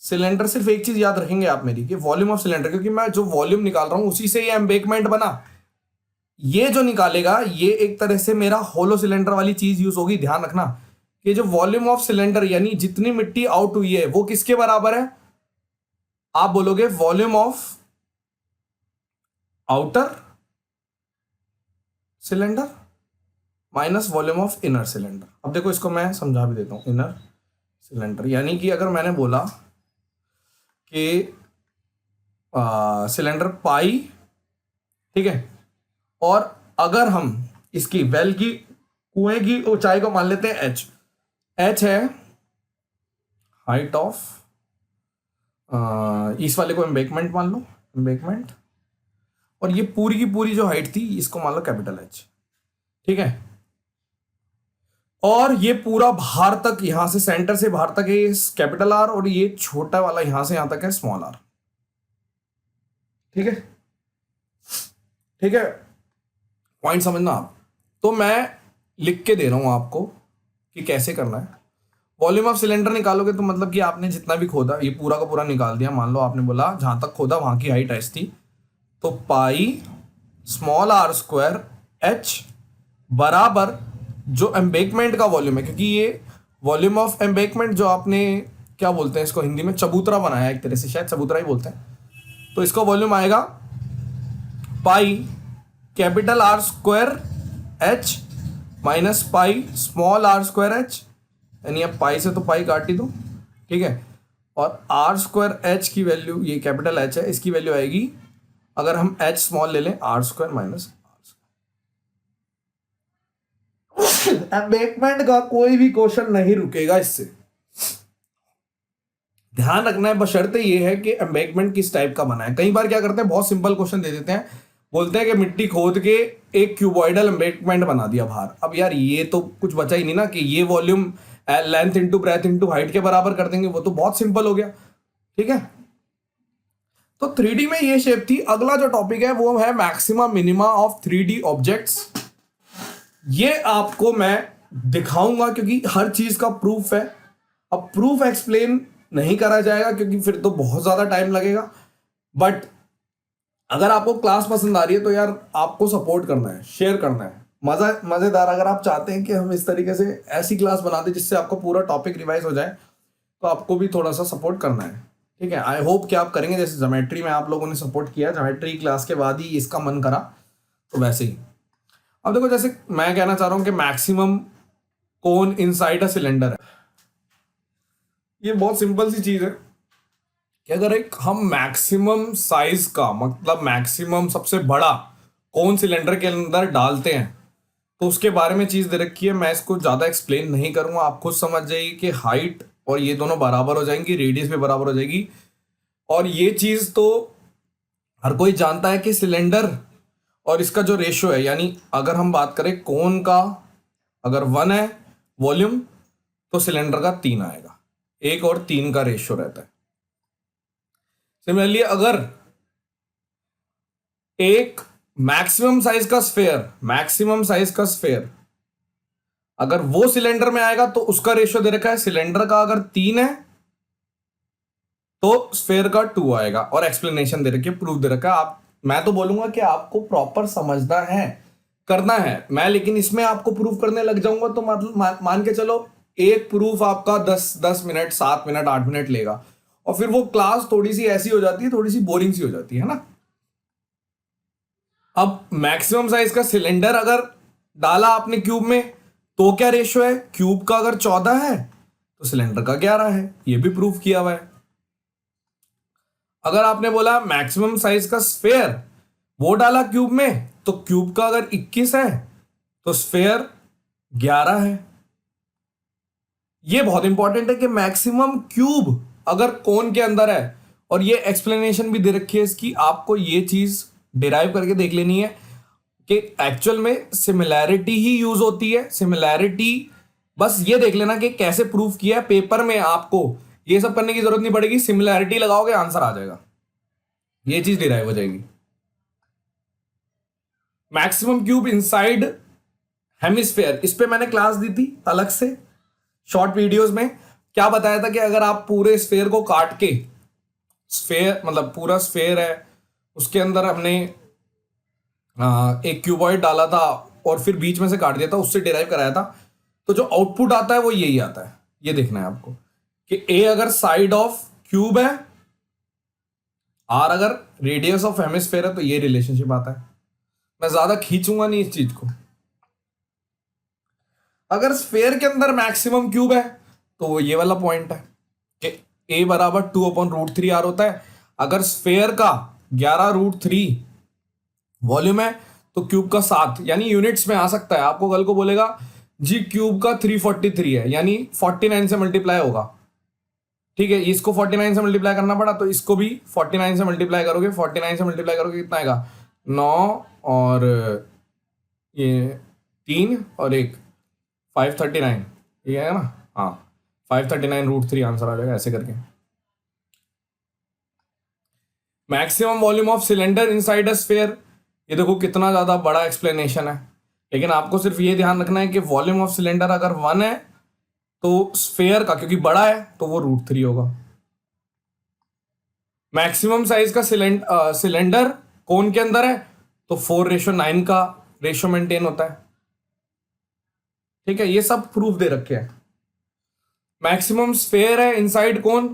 Speaker 1: सिलेंडर, सिर्फ एक चीज याद रखेंगे आप मेरी, कि वॉल्यूम ऑफ सिलेंडर, क्योंकि मैं जो वॉल्यूम निकाल रहा हूं उसी से ये एम्बेकमेंट बना, ये जो निकालेगा ये एक तरह से मेरा होलो सिलेंडर वाली चीज यूज होगी। ध्यान रखना कि जो वॉल्यूम ऑफ सिलेंडर यानी जितनी मिट्टी आउट हुई है वो किसके बराबर है, आप बोलोगे volume of outer cylinder minus volume of inner cylinder. अब देखो इसको मैं समझा भी देता हूं, इनर सिलेंडर यानी कि अगर मैंने बोला कि सिलेंडर पाई, ठीक है, और अगर हम इसकी वेल की, कुएं की ऊंचाई को मान लेते हैं एच, एच है हाइट ऑफ, इस वाले को एम्बेकमेंट मान लो, एम्बेकमेंट, और ये पूरी की पूरी जो हाइट थी इसको मान लो कैपिटल एच, ठीक है, और ये पूरा बाहर तक, यहां से सेंटर से बाहर तक है कैपिटल आर, और ये छोटा वाला यहां से यहां तक है स्मॉल आर, ठीक है, ठीक है, पॉइंट समझना आप। तो मैं लिख के दे रहा हूँ आपको कि कैसे करना है। वॉल्यूम ऑफ सिलेंडर निकालोगे तो मतलब कि आपने जितना भी खोदा ये पूरा का पूरा निकाल दिया। मान लो आपने बोला जहां तक खोदा वहां की हाइट एच थी, तो pi small R square H बराबर जो एम्बेकमेंट का वॉल्यूम है, क्योंकि ये वॉल्यूम ऑफ एम्बेकमेंट जो आपने क्या बोलते हैं इसको हिंदी में, चबूतरा बनाया एक तरह से, शायद चबूतरा ही बोलते हैं, तो इसका वॉल्यूम आएगा pi capital R square H minus pi small R square H, यानी अब पाई से तो पाई काट ही दो, ठीक है। और आर स्क्वायर एच की वैल्यू, ये कैपिटल एच है, इसकी वैल्यू आएगी अगर हम एच स्मॉल ले लें आर स्क्वायर माइनस एम्बेकमेंट का कोई भी क्वेश्चन नहीं रुकेगा इससे, ध्यान रखना है। बशर्ते ये है कि एम्बेकमेंट किस टाइप का बना है। कई बार क्या करते हैं, बहुत सिंपल क्वेश्चन दे देते हैं, बोलते हैं कि मिट्टी खोद के एक क्यूबॉइडल एम्बेकमेंट बना दिया बाहर। अब यार ये तो कुछ बचा ही नहीं ना, कि ये volume length into breadth into height के बराबर कर देंगे, वो तो बहुत सिंपल हो गया, ठीक है। तो 3D में ये शेप थी। अगला जो टॉपिक है वो है maxima minima of 3D objects. ये आपको मैं दिखाऊंगा क्योंकि हर चीज का प्रूफ है। अब प्रूफ एक्सप्लेन नहीं करा जाएगा क्योंकि फिर तो बहुत ज्यादा टाइम लगेगा, बट अगर आपको क्लास पसंद आ रही है तो यार आपको सपोर्ट करना है, शेयर करना है। मजेदार, अगर आप चाहते हैं कि हम इस तरीके से ऐसी क्लास बना दें जिससे आपको पूरा टॉपिक रिवाइज हो जाए, तो आपको भी थोड़ा सा सपोर्ट करना है, ठीक है। आई होप कि आप करेंगे। जैसे ज्योमेट्री में आप लोगों ने सपोर्ट किया, ज्योमेट्री क्लास के बाद ही इसका मन करा, तो वैसे ही अब देखो, जैसे मैं कहना चाह रहा हूं कि maximum cone inside a cylinder है। ये बहुत सिंपल सी चीज है कि अगर एक हम मैक्सिमम साइज का, मतलब मैक्सिमम सबसे बड़ा कोन सिलेंडर के अंदर डालते हैं, तो उसके बारे में चीज दे रखी है। मैं इसको ज्यादा एक्सप्लेन नहीं करूंगा, आप खुद समझ जाइए कि हाइट और ये दोनों बराबर हो जाएंगी, रेडियस भी बराबर हो जाएगी। और ये चीज तो हर कोई जानता है कि सिलेंडर और इसका जो रेशियो है, यानी अगर हम बात करें कोन का, अगर 1 है वॉल्यूम, तो सिलेंडर का 3 आएगा। 1 और 3 का रेशियो रहता है। सिमिलरली अगर एक मैक्सिमम साइज का स्फेयर अगर वो सिलेंडर में आएगा, तो उसका रेशियो दे रखा है, सिलेंडर का अगर 3 है तो स्फेयर का 2 आएगा। और एक्सप्लेनेशन दे रखी है, प्रूफ दे रखा है। आप, मैं तो बोलूंगा कि आपको प्रॉपर समझना है, करना है मैं, लेकिन इसमें आपको प्रूफ करने लग जाऊंगा तो मतलब मान के चलो एक प्रूफ आपका 10 मिनट, 7 मिनट, 8 मिनट लेगा, और फिर वो क्लास थोड़ी सी ऐसी हो जाती है, थोड़ी सी बोरिंग सी हो जाती है ना। अब मैक्सिमम साइज का सिलेंडर अगर डाला आपने क्यूब में, तो क्या रेशियो है, क्यूब का अगर 14 है तो सिलेंडर का 11 है, ये भी प्रूफ किया हुआ है। अगर आपने बोला मैक्सिमम साइज का स्फेयर, वो डाला क्यूब में, तो क्यूब का अगर 21 है तो स्फेयर 11 है। ये बहुत इंपॉर्टेंट है कि मैक्सिमम क्यूब अगर कोन के अंदर है, और ये एक्सप्लेनेशन भी दे रखी है इसकी, आपको ये चीज डिराइव करके देख लेनी है कि एक्चुअल में सिमिलैरिटी ही यूज होती है। सिमिलैरिटी बस ये देख लेना कि कैसे प्रूफ किया है। पेपर में आपको ये सब करने की जरूरत नहीं पड़ेगी, सिमिलैरिटी लगाओगे आंसर आ जाएगा, ये चीज डिराइव हो जाएगी। मैक्सिमम क्यूब इनसाइड हेमिस्फेयर, इस पे मैंने क्लास दी थी अलग से शॉर्ट वीडियोस में। क्या बताया था कि अगर आप पूरे स्फेयर को काट के, स्फेयर मतलब पूरा स्फेयर है, उसके अंदर हमने एक क्यूबॉइड डाला था और फिर बीच में से काट दिया था, उससे डिराइव कराया था, तो जो आउटपुट आता है वो यही आता है। ये देखना है आपको कि ए अगर साइड ऑफ क्यूब है, आर अगर रेडियस ऑफ हेमिस्फेयर है, तो ये रिलेशनशिप आता है। मैं ज्यादा खींचूंगा नहीं इस चीज को। अगर स्फेयर के अंदर मैक्सिमम क्यूब है तो वो ये वाला पॉइंट है कि ए बराबर 2/√3 आर होता है। अगर स्फेयर का 11√3 वॉल्यूम है तो क्यूब का 7, यानी यूनिट्स में आ सकता है। आपको कल को बोलेगा जी क्यूब का 343 है, यानी 49 से मल्टीप्लाई होगा, ठीक है। इसको 49 से मल्टीप्लाई करना पड़ा, तो इसको भी 49 से मल्टीप्लाई करोगे, 49 से मल्टीप्लाई करोगे कितना आएगा, 9 और ये 3 और 1, 539, ये है ना, हाँ 539√3 आंसर आ जाएगा ऐसे करके। Maximum volume of cylinder inside a sphere, ये देखो कितना ज्यादा बड़ा एक्सप्लेनेशन है। लेकिन आपको सिर्फ ये ध्यान रखना है कि वॉल्यूम ऑफ सिलेंडर अगर 1 है तो स्फेयर का, क्योंकि बड़ा है, तो वो √3 होगा। मैक्सिमम साइज का सिलेंडर कोन के अंदर है तो 4:9 का रेशियो मेंटेन होता है। ठीक है, ये सब प्रूफ दे रखे हैं। मैक्सिमम स्फेयर है इनसाइड कोन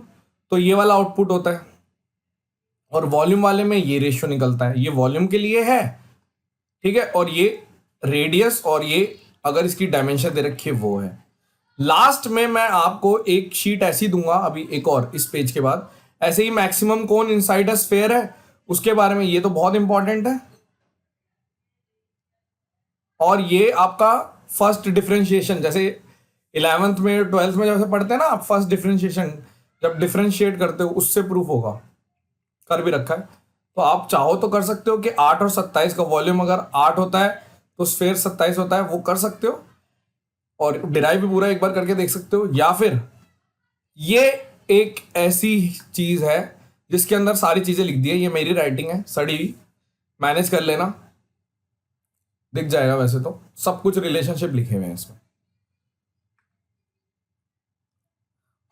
Speaker 1: तो ये वाला आउटपुट होता है, और वॉल्यूम वाले में ये रेशियो निकलता है। ये वॉल्यूम के लिए है, ठीक है, और ये रेडियस, और ये अगर इसकी डायमेंशन दे रखी है वो है। लास्ट में मैं आपको एक शीट ऐसी दूंगा अभी, एक और इस पेज के बाद, ऐसे ही maximum cone inside a sphere है उसके बारे में, ये तो बहुत इंपॉर्टेंट है। और ये आपका फर्स्ट डिफरेंशिएशन, जैसे 11th में 12th में जैसे पढ़ते हैं ना आप, फर्स्ट डिफरेंशिएशन जब डिफरेंशिएट करते हो उससे प्रूफ होगा, कर भी रखा है। तो आप चाहो तो कर सकते हो कि 8 और 27 का वॉल्यूम अगर 8 होता है तो स्फेयर 27 होता है, वो कर सकते हो, और डिराइव भी पूरा एक बार करके देख सकते हो। या फिर ये एक ऐसी चीज है जिसके अंदर सारी चीजें लिख दी है, ये मेरी राइटिंग है सड़ी हुई, मैनेज कर लेना, दिख जाएगा। वैसे तो सब कुछ रिलेशनशिप लिखे हुए हैं इसमें।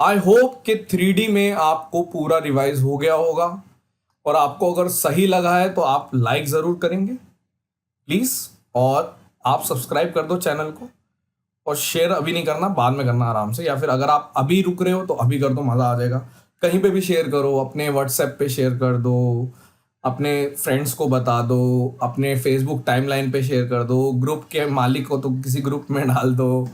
Speaker 1: आई होप कि 3D में आपको पूरा रिवाइज हो गया होगा, और आपको अगर सही लगा है तो आप लाइक जरूर करेंगे प्लीज, और आप सब्सक्राइब कर दो चैनल को, और शेयर अभी नहीं करना, बाद में करना आराम से, या फिर अगर आप अभी रुक रहे हो तो अभी कर दो, मजा आ जाएगा। कहीं पे भी शेयर करो, अपने व्हाट्सएप पे शेयर कर दो, अपने फ्रेंड्स को बता दो, अपने फेसबुक टाइमलाइन पे शेयर कर दो, ग्रुप के मालिक को तो किसी ग्रुप में डाल दो,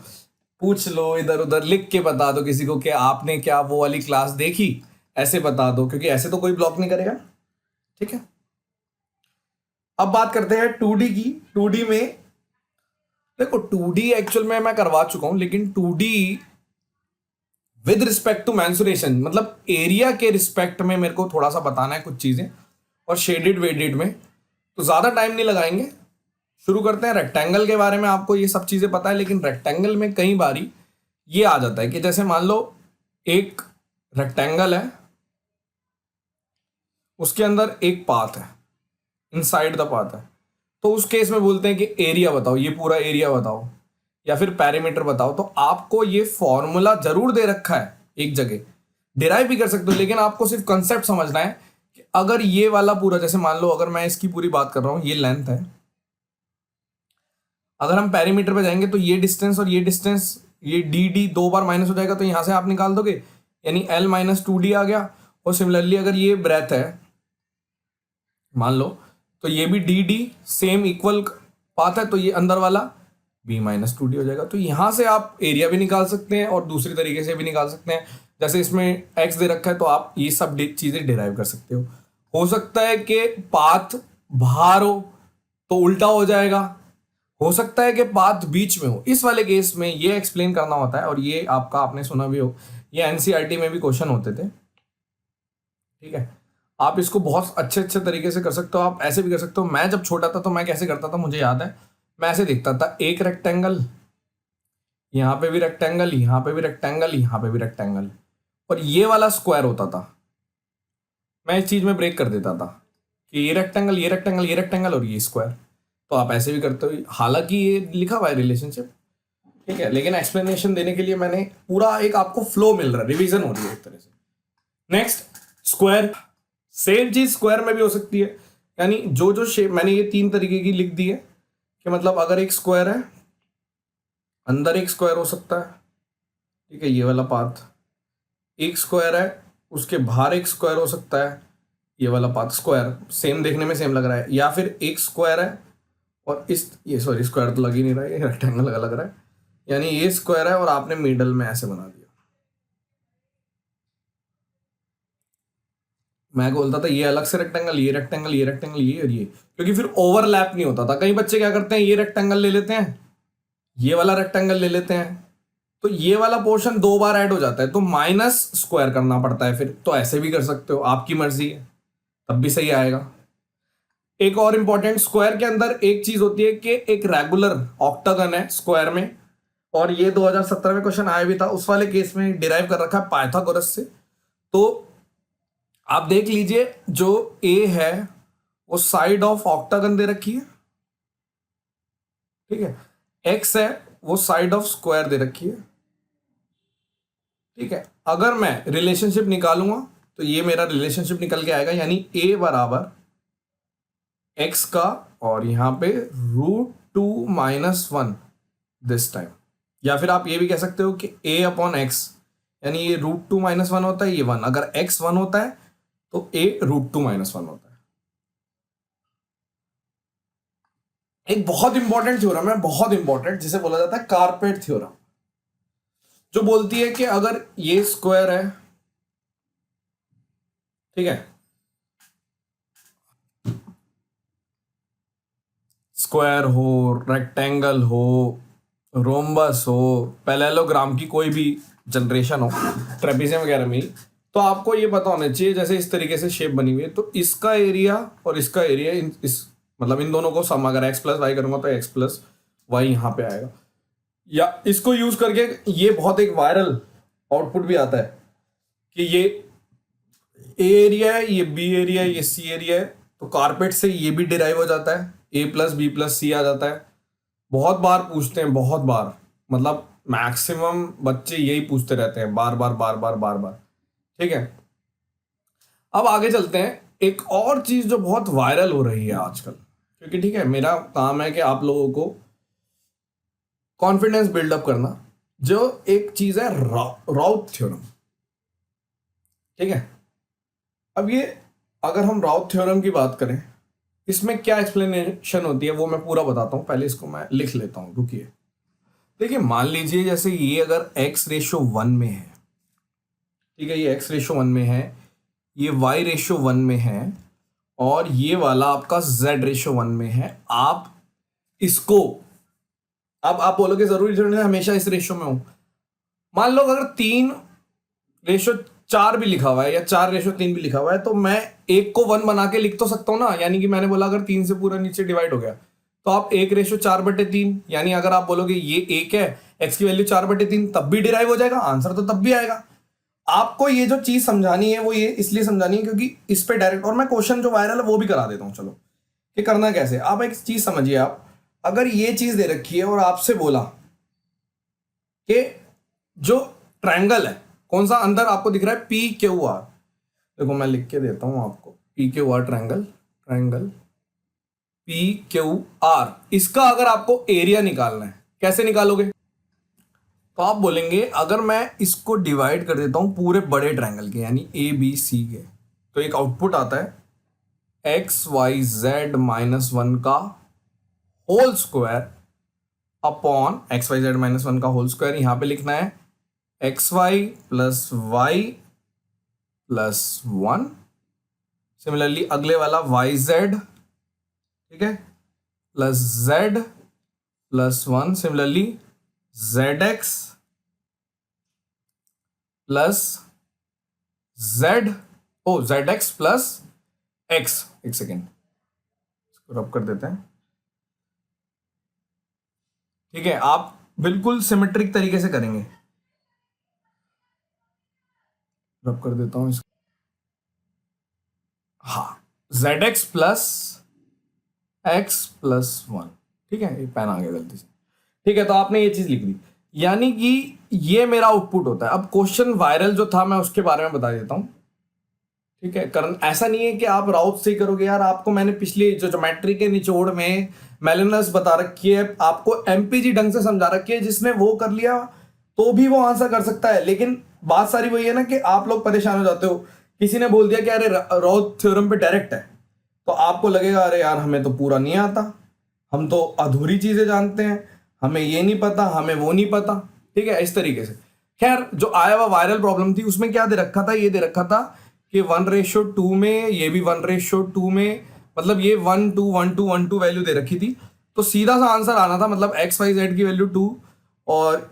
Speaker 1: पूछ लो, इधर उधर लिख के बता दो किसी को कि आपने क्या वो वाली क्लास देखी, ऐसे बता दो, क्योंकि ऐसे तो कोई ब्लॉक नहीं करेगा। ठीक है, अब बात करते हैं 2D की। 2D में देखो, 2D एक्चुअल में मैं करवा चुका हूं, लेकिन 2D with respect to mensuration, मतलब एरिया के रिस्पेक्ट में मेरे को थोड़ा सा बताना है कुछ चीजें, और शेडेड वेडेड में तो ज्यादा टाइम नहीं लगाएंगे। शुरू करते हैं रेक्टेंगल के बारे में। आपको ये सब चीजें पता है, लेकिन रेक्टेंगल में कई बारी ये आ जाता है कि जैसे मान लो एक रेक्टेंगल है, उसके अंदर एक पाथ है, इनसाइड द पाथ है, तो उस केस में बोलते हैं कि एरिया बताओ, ये पूरा एरिया बताओ, या फिर पैरामीटर बताओ। तो आपको ये फॉर्मूला जरूर दे रखा है एक जगह, डिराइव भी कर सकते हो, लेकिन आपको सिर्फ कंसेप्ट समझना है कि अगर ये वाला पूरा, जैसे मान लो अगर मैं इसकी पूरी बात कर रहा हूं, ये लेंथ है, अगर हम पैरामीटर पे जाएंगे तो ये डिस्टेंस और ये डिस्टेंस, ये डी डी 2 बार माइनस हो जाएगा, तो यहां से आप निकाल दोगे, यानी L-2D आ गया। और सिमिलरली अगर ये ब्रेथ है मान लो, तो ये भी D D same equal path है, तो ये अंदर वाला B-2D हो जाएगा। तो यहां से आप एरिया भी निकाल सकते हैं और दूसरी तरीके से भी निकाल सकते हैं, जैसे इसमें x दे रखा है तो आप ये सब चीजें डिराइव कर सकते हो सकता है कि पाथ बाहर हो तो उल्टा हो जाएगा, हो सकता है कि पाथ बीच में हो। इस वाले केस में ये एक्सप्लेन करना होता है, और ये आपका आपने सुना भी हो, ये एनसीईआरटी में भी क्वेश्चन होते थे। ठीक है, आप इसको बहुत अच्छे अच्छे तरीके से कर सकते हो। आप ऐसे भी कर सकते हो, मैं जब छोटा था तो मैं कैसे करता था मुझे याद है, मैं ऐसे देखता था, एक रेक्टेंगल, यहाँ पे भी रेक्टेंगल, यहाँ पे भी रेक्टेंगल, यहाँ पे भी रेक्टेंगल, और ये वाला स्क्वायर होता था। मैं इस चीज में ब्रेक कर देता था कि ये रेक्टेंगल, ये रेक्टेंगल, ये रेक्टेंगल और ये स्क्वायर। तो आप ऐसे भी करते हो, हालांकि ये लिखा हुआ है रिलेशनशिप, ठीक है, लेकिन एक्सप्लेनेशन देने के लिए मैंने पूरा एक आपको फ्लो मिल रहा है, रिवीजन हो रही है एक तरह से। Next, square. सेम चीज स्क्वायर में भी हो सकती है, यानी जो जो शेप मैंने ये 3 तरीके की लिख दी है, कि मतलब अगर एक स्क्वायर है, अंदर एक स्क्वायर हो सकता है, ठीक है, ये वाला पाथ, एक स्क्वायर है, उसके बाहर एक स्क्वायर हो सकता है, ये वाला पाथ। स्क्वायर सेम देखने में सेम लग रहा है, या फिर एक स्क्वायर है और ये सॉरी स्क्वायर तो लग ही नहीं रहा है, ये रेक्टेंगल लग रहा है, यानी ये स्क्वायर है और आपने मिडल में ऐसे बना दिया। मैं बोलता था ये अलग से रेक्टेंगल, ये रेक्टेंगल, ये रेक्टेंगल, ये और ये, क्योंकि फिर ओवरलैप नहीं होता था। कई बच्चे क्या करते हैं, ये रेक्टेंगल ले लेते हैं, ये वाला रेक्टेंगल ले लेते हैं, तो ये वाला पोर्शन 2 बार ऐड हो जाता है, तो माइनस स्क्वायर करना पड़ता है फिर। तो ऐसे भी कर सकते हो, आपकी मर्जी है, तब भी सही आएगा। एक और इंपॉर्टेंट, स्क्वायर के अंदर एक चीज होती है कि एक रेगुलर ऑक्टागन है स्क्वायर में, और ये 2017 में क्वेश्चन आया भी था, उस वाले केस में डिराइव कर रखा है पाइथागोरस से। तो आप देख लीजिए, जो ए है वो साइड ऑफ ऑक्टागन दे रखी है, ठीक है, x है वो साइड ऑफ स्क्वायर दे रखी है। ठीक है, अगर मैं रिलेशनशिप निकालूंगा तो ये मेरा रिलेशनशिप निकल के आएगा, यानी a बराबर x का और यहां पे √2 - 1 दिस टाइम। या फिर आप ये भी कह सकते हो कि a अपॉन x, यानी ये √2 - 1 होता है, ये 1। अगर x 1 होता है तो a √2 - 1 होता है। एक बहुत इंपॉर्टेंट थ्योरम है, बहुत इंपॉर्टेंट, जिसे बोला जाता है कारपेट थ्योरम, जो बोलती है कि अगर ये स्क्वायर है, ठीक है, स्क्वायर हो, रेक्टेंगल हो, रोम्बस हो, पैरेललोग्राम की कोई भी जनरेशन हो, ट्रेपेजियम वगैरह में ही, तो आपको ये पता होना चाहिए जैसे इस तरीके से शेप बनी हुई है तो इसका एरिया और इसका एरिया इस मतलब इन दोनों को सम, अगर x + y करूंगा तो x + y यहाँ पे आएगा। या इसको यूज करके ये बहुत एक वायरल आउटपुट भी आता है कि ये a एरिया है, ये b एरिया है, ये c एरिया है, तो कारपेट से ये भी डिराइव हो जाता है, a + b + c आ जाता है। बहुत बार पूछते हैं, बहुत बार, मतलब मैक्सिमम बच्चे यही पूछते रहते हैं बार बार बार बार बार बार। ठीक है, अब आगे चलते हैं। एक और चीज जो बहुत वायरल हो रही है आजकल, क्योंकि ठीक है मेरा काम है कि आप लोगों को कॉन्फिडेंस बिल्डअप करना, जो एक चीज है राउथ थ्योरम। ठीक है, अब ये अगर हम राउथ थ्योरम की बात करें, इसमें क्या एक्सप्लेनेशन होती है वो मैं पूरा बताता हूं, पहले इसको मैं लिख लेता हूं, रुकिए। देखिए मान लीजिए जैसे ये अगर x/1 में है, ठीक है, ये x/1 में है, ये y/1 में है, और ये वाला आपका z/1 में है। आप इसको, अब आप बोलोगे जरूरी थोड़ी ना हमेशा इस रेशो में हो। मान लो अगर 3/4 भी लिखा हुआ है या 4/3 भी लिखा हुआ है, तो मैं एक को 1 बना के लिख तो सकता हूं ना। यानी कि मैंने बोला अगर 3 से पूरा नीचे डिवाइड हो गया तो आप 1/4/3, यानी अगर आप बोलोगे ये 1 है, x की वैल्यू 4/3, तब भी डिराइव हो जाएगा, आंसर तो तब भी आएगा। आपको ये जो चीज समझानी है वो ये इसलिए समझानी है क्योंकि इस पे डायरेक्ट, और मैं क्वेश्चन जो वायरल है वो भी करा देता हूं। चलो कि करना कैसे, आप एक चीज समझिए। आप अगर ये चीज दे रखी है और आपसे बोला कि जो ट्रायंगल है कौन सा अंदर आपको दिख रहा है, PQR, देखो मैं लिख के देता हूं आपको, PQR ट्रायंगल PQR, इसका अगर आपको एरिया निकालना है, कैसे निकालोगे? तो आप बोलेंगे अगर मैं इसको डिवाइड कर देता हूं पूरे बड़े ट्रायंगल के, यानी ABC के, तो एक आउटपुट आता है XYZ - 1 का होल स्क्वायर अपॉन XYZ - 1 का होल स्क्वायर। यहां पे लिखना है XY + Y + 1। सिमिलरली अगले वाला YZ, ठीक है, +Z + 1। Similarly ZX ZX + X। एक सेकेंड, इसको रब कर देते हैं। ठीक है, आप बिल्कुल सिमेट्रिक तरीके से करेंगे, रब कर देता हूं इसको। हाँ, ZX + X + 1। ठीक है, ये पेन आ गया गलती से। ठीक है, तो आपने ये चीज लिख दी, यानी कि ये मेरा आउटपुट होता है। अब क्वेश्चन वायरल जो था मैं उसके बारे में बता देता हूं। ठीक है, कारण ऐसा नहीं है कि आप राउथ से ही करोगे यार। आपको मैंने पिछली जो ज्योमेट्री के निचोड़ में मेलिनस बता रखी है, आपको MPG ढंग से समझा रखी है, जिसने वो कर लिया तो भी वो आंसर कर सकता है। लेकिन बात सारी वही है ना कि आप लोग परेशान हो जाते हो। किसी ने बोल दिया कि अरे राउथ थ्योरम पे डायरेक्ट है, तो आपको लगेगा अरे यार हमें तो पूरा नहीं आता, हम तो अधूरी चीजें जानते हैं, हमें ये नहीं पता, हमें वो नहीं पता। ठीक है, इस तरीके से। खैर, जो आया हुआ वायरल प्रॉब्लम थी उसमें क्या दे रखा था, ये दे रखा था कि 1/2 में, ये भी 1/2 में, मतलब ये 1 2 1 2 1 2 वैल्यू दे रखी थी। तो सीधा सा आंसर आना था, मतलब XYZ की वैल्यू 2, और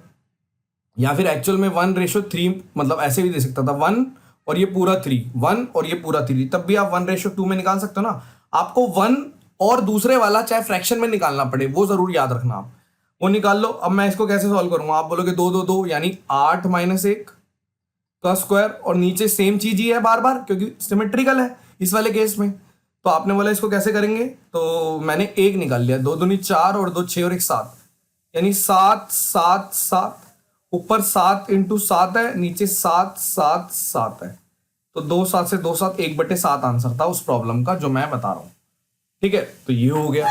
Speaker 1: या फिर एक्चुअल में 1/3, मतलब ऐसे भी दे सकता था 1 और ये पूरा 3, 1 और ये पूरा 3, तब भी आप 1/2 में निकाल सकते हो ना। आपको 1 और दूसरे वाला चाहे फ्रैक्शन में निकालना पड़े, वो जरूर याद रखना, आप वो निकाल लो। अब मैं इसको कैसे सॉल्व करूंगा, आप बोलोगे 2 2 2, यानी 8 - 1 का स्क्वायर, और नीचे सेम चीज ही है बार बार क्योंकि सिमेट्रिकल है इस वाले केस में।
Speaker 2: तो आपने बोला इसको कैसे करेंगे, तो मैंने एक निकाल लिया, 2 दूनी 4 और 2 6 और 1 7, यानी 7 7 7, ऊपर 7 इंटू 7 है, नीचे 7 7 7 है, तो 2 7 से 2 7 1/7 आंसर था उस प्रॉब्लम का जो मैं बता रहा हूं। ठीक है, तो ये हो गया।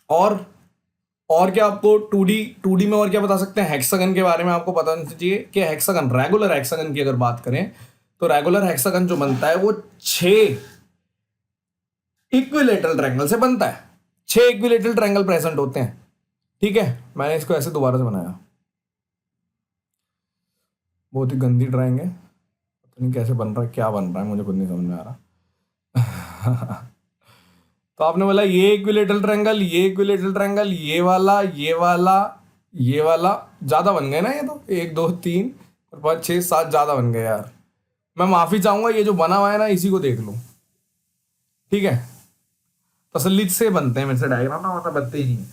Speaker 2: और क्या आपको 2D में और क्या बता सकते हैं, हेक्सागन के बारे में आपको पता नहीं चाहिए कि हेक्सागन, रेगुलर हेक्सागन की अगर बात करें तो रेगुलर हेक्सागन जो बनता है वो 6 इक्विलेटरल ट्रायंगल से बनता है। 6 इक्विलेटरल ट्रायंगल प्रेजेंट होते हैं। ठीक है, मैंने इसको ऐसे दोबारा से बनाया, बहुत ही गंदी ड्राइंग है, पता नहीं कैसे बन रहा है, क्या बन रहा है मुझे खुद नहीं समझ में आ रहा। तो आपने बोला ये इक्विलेटरल ट्रायंगल, ये इक्विलेटरल ट्रायंगल, ये वाला, ये वाला, ये वाला, ज्यादा बन गए ना ये तो, 1 2 3 और 5 6 7 ज्यादा बन गए यार। मैं माफी चाहूंगा, ये जो बना हुआ है ना इसी को देख लो। ठीक है, तसल्ली से बनते हैं मेरे से डायग्राम ना, वरना बनते ही नहीं है।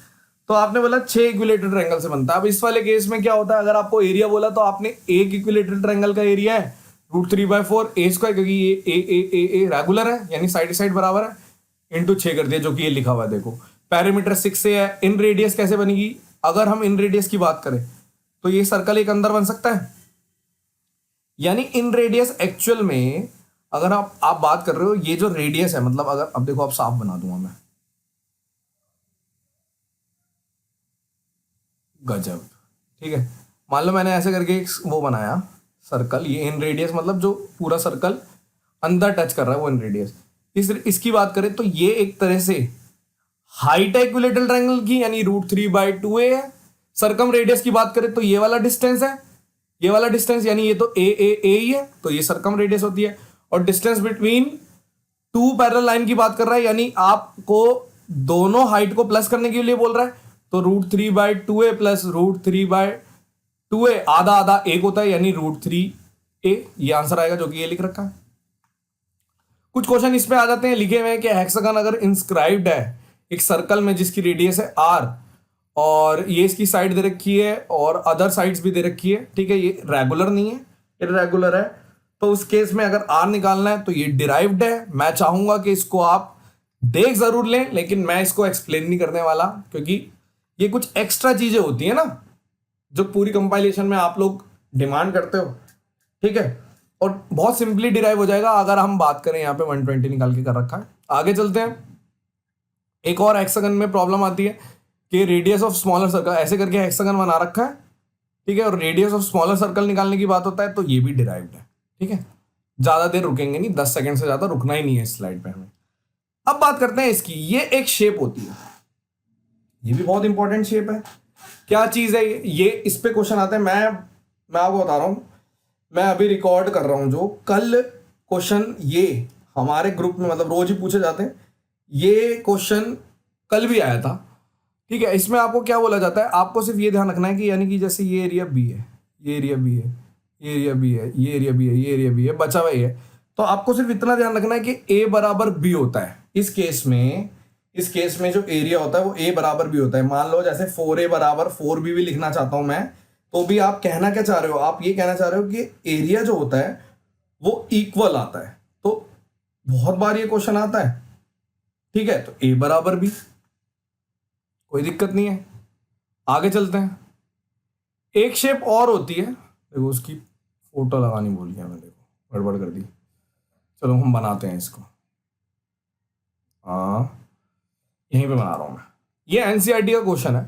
Speaker 2: तो आपने बोला 6 इक्विलेटरल ट्रायंगल से बनता है। अब इस वाले केस में क्या होता है, अगर आपको एरिया बोला तो आपने एक इक्विलेटरल ट्रायंगल का एरिया है √3/4 ए स्क्वायर, क्योंकि ये ए रेगुलर है यानी साइड साइड बराबर है, इंटू 6 कर दिया, जो कि ये लिखा हुआ है देखो। पैरामीटर 6 से है। इन रेडियस कैसे बनेगी, अगर हम इन रेडियस की बात करें तो ये सर्कल एक अंदर बन सकता है, यानी इन रेडियस एक्चुअल में अगर आप बात कर रहे हो, ये जो रेडियस है, मतलब अगर अब देखो, अब साफ बना दूंगा मैं, गजब। ठीक है, मान लो मैंने ऐसे करके एक वो बनाया सर्कल, ये इन रेडियस मतलब जो पूरा सर्कल अंदर टच कर रहा है वो इन रेडियस। इसकी बात करें तो ये एक तरह से हाइट है इक्विलेटरल ट्रायंगल की, यानी √3/2a है। सर्कम रेडियस की बात करें तो ये वाला डिस्टेंस है, ये वाला डिस्टेंस, यानी ये तो ए ही है, तो ये सर्कम रेडियस होती है। और डिस्टेंस बिटवीन 2 पैरेलल लाइन की बात कर रहा है, यानी आपको दोनों हाइट को प्लस करने के लिए बोल रहा है, तो √3/2a प्लस √3/2a, आधा आधा एक होता है, यानी √3a, ये आंसर आएगा जो कि ये लिख रखा है। कुछ क्वेश्चन इस पे आ जाते हैं, लिखे हुए हैं कि हेक्सागन अगर इंस्क्राइब्ड है एक सर्कल में जिसकी रेडियस है r, और ये इसकी साइड दे रखी है और अदर साइड्स भी दे रखी है, ठीक है, ये रेगुलर नहीं है, इररेगुलर है, तो उस केस में अगर r निकालना है तो ये डिराइव्ड है। मैं चाहूंगा कि इसको आप देख जरूर लें, लेकिन मैं इसको एक्सप्लेन नहीं करने वाला, क्योंकि ये कुछ एक्स्ट्रा चीजें होती है ना जो पूरी कंपाइलेशन में आप लोग डिमांड करते हो। ठीक है, और बहुत सिंपली डिराइव हो जाएगा अगर हम बात करें, यहाँ पे 120 निकाल के कर रखा है। आगे चलते हैं, एक और हेक्सागन में प्रॉब्लम आती है कि रेडियस ऑफ स्मॉलर सर्कल, ऐसे करके हेक्सागन बना रखा है, ठीक है, और रेडियस ऑफ स्मॉलर सर्कल निकालने की बात होता है तो ये भी डिराइव्ड है। ठीक है, ज्यादा देर रुकेंगे नहीं, 10 सेकंड से ज्यादा रुकना ही नहीं है इस स्लाइड पे हमें। अब बात करते हैं इसकी, ये एक शेप होती है, ये भी बहुत इंपॉर्टेंट शेप है। क्या चीज है ये, इस पे क्वेश्चन आते हैं। मैं आपको बता रहा हूं, मैं अभी रिकॉर्ड कर रहा हूं, जो कल क्वेश्चन ये हमारे ग्रुप में मतलब रोज ही पूछे जाते हैं, ये क्वेश्चन कल भी आया था। ठीक है, इसमें आपको क्या बोला जाता है, आपको सिर्फ ये ध्यान रखना है कि यानी कि जैसे ये एरिया बी है, ये एरिया बी है, ये एरिया बी है, ये एरिया बी है, ये एरिया बी है, बचा हुआ ये है, तो आपको सिर्फ इतना ध्यान रखना है कि a बराबर b होता है। इस केस में जो एरिया होता है वो a बराबर b होता है। मान लो जैसे 4a बराबर 4b भी लिखना चाहता हूं मैं, तो भी आप कहना क्या चाह रहे हो, आप ये कहना चाह रहे हो कि एरिया जो होता है वो इक्वल आता है। तो बहुत बार ये क्वेश्चन आता है। ठीक है, तो a बराबर b, कोई दिक्कत नहीं है। आगे चलते हैं, एक शेप और होती है, देखो उसकी फोटो लगानी भूल गया मैं, देखो गड़बड़ कर दी, चलो हम बनाते हैं इसको। हाँ, यहीं पे बना रहा हूं मैं, ये एनसीईआरटी का क्वेश्चन है।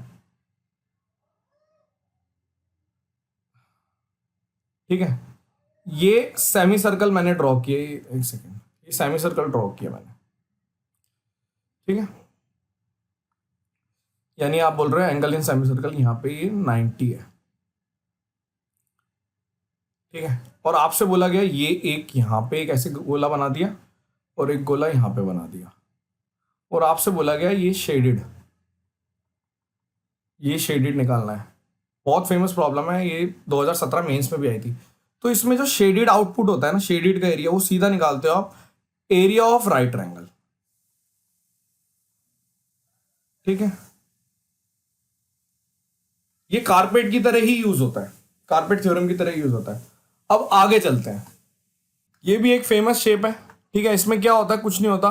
Speaker 2: ठीक है, ये सेमी सर्कल मैंने ड्रॉ किया, एक सेकेंड, ये सेमी सर्कल ड्रॉ किया मैंने। ठीक है, यानी आप बोल रहे हो एंगल इन सेमी सर्कल, यहाँ पे ये 90 है। ठीक है, और आपसे बोला गया ये एक यहाँ पे एक ऐसे गोला बना दिया और एक गोला यहाँ पे बना दिया, और आपसे बोला गया ये शेडेड निकालना है। बहुत फेमस प्रॉब्लम है ये, 2017 मेंस में भी आई थी। तो इसमें जो शेडेड आउटपुट होता है ना, शेडेड का एरिया, वो सीधा निकालते हो आप एरिया ऑफ राइट ट्रायंगल। ठीक है, ये कारपेट की तरह ही यूज होता है, कारपेट थ्योरम की तरह यूज होता है। अब आगे चलते हैं, ये भी एक फेमस शेप है। ठीक है, इसमें क्या होता है, कुछ नहीं होता।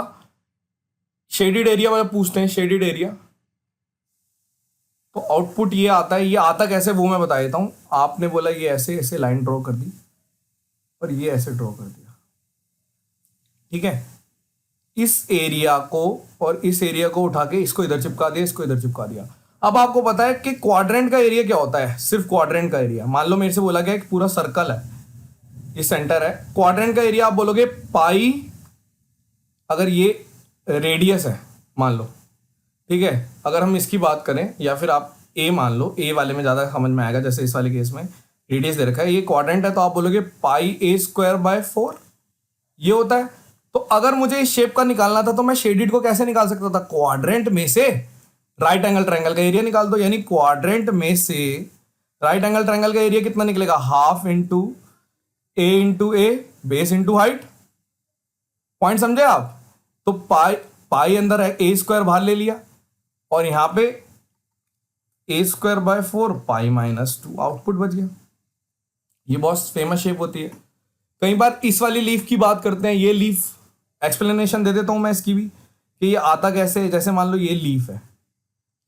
Speaker 2: शेडेड एरिया वाला पूछते हैं, शेडेड एरिया, तो आउटपुट ये आता है। ये आता कैसे वो मैं बता देता हूं। आपने बोला ये ऐसे ऐसे लाइन ड्रॉ कर दी और ये ऐसे ड्रॉ कर दिया, ठीक है। इस एरिया को और इस एरिया को उठा के इसको इधर चिपका दिया, इसको इधर चिपका दिया। अब आपको पता है कि क्वाड्रेंट का एरिया क्या होता है, सिर्फ क्वाड्रेंट का एरिया। मान लो मेरे से बोला गया एक पूरा सर्कल है, ये सेंटर है, क्वाड्रेंट का एरिया आप बोलोगे पाई, अगर ये रेडियस है मान लो, ठीक है। अगर हम इसकी बात करें, या फिर आप ए मान लो, ए वाले में ज़्यादा समझ में आएगा, जैसे इस वाले केस में रेडियस दे रखा है, ये क्वाड्रेंट है, तो आप बोलोगे पाई ए स्क्वायर बाय 4, ये होता है। तो अगर मुझे इस शेप का निकालना था तो मैं शेडेड को कैसे निकाल सकता था, क्वाड्रेंट में से राइट एंगल ट्रायंगल का एरिया निकाल दो। यानी क्वाड्रेंट में से राइट एंगल ट्रायंगल का एरिया कितना निकलेगा, हाफ इंटू ए बेस इंटू हाइट। पॉइंट समझे आप। तो पाई अंदर है, ए स्क्वायर बाहर ले लिया, और यहां पे ए स्क्वायर बाय 4 पाई -2 आउटपुट बच गया। ये बहुत फेमस शेप होती है। कई बार इस वाली लीफ की बात करते हैं, ये लीफ एक्सप्लेनेशन दे देता हूं मैं इसकी भी, कि ये आता कैसे है। जैसे मान लो ये लीफ है,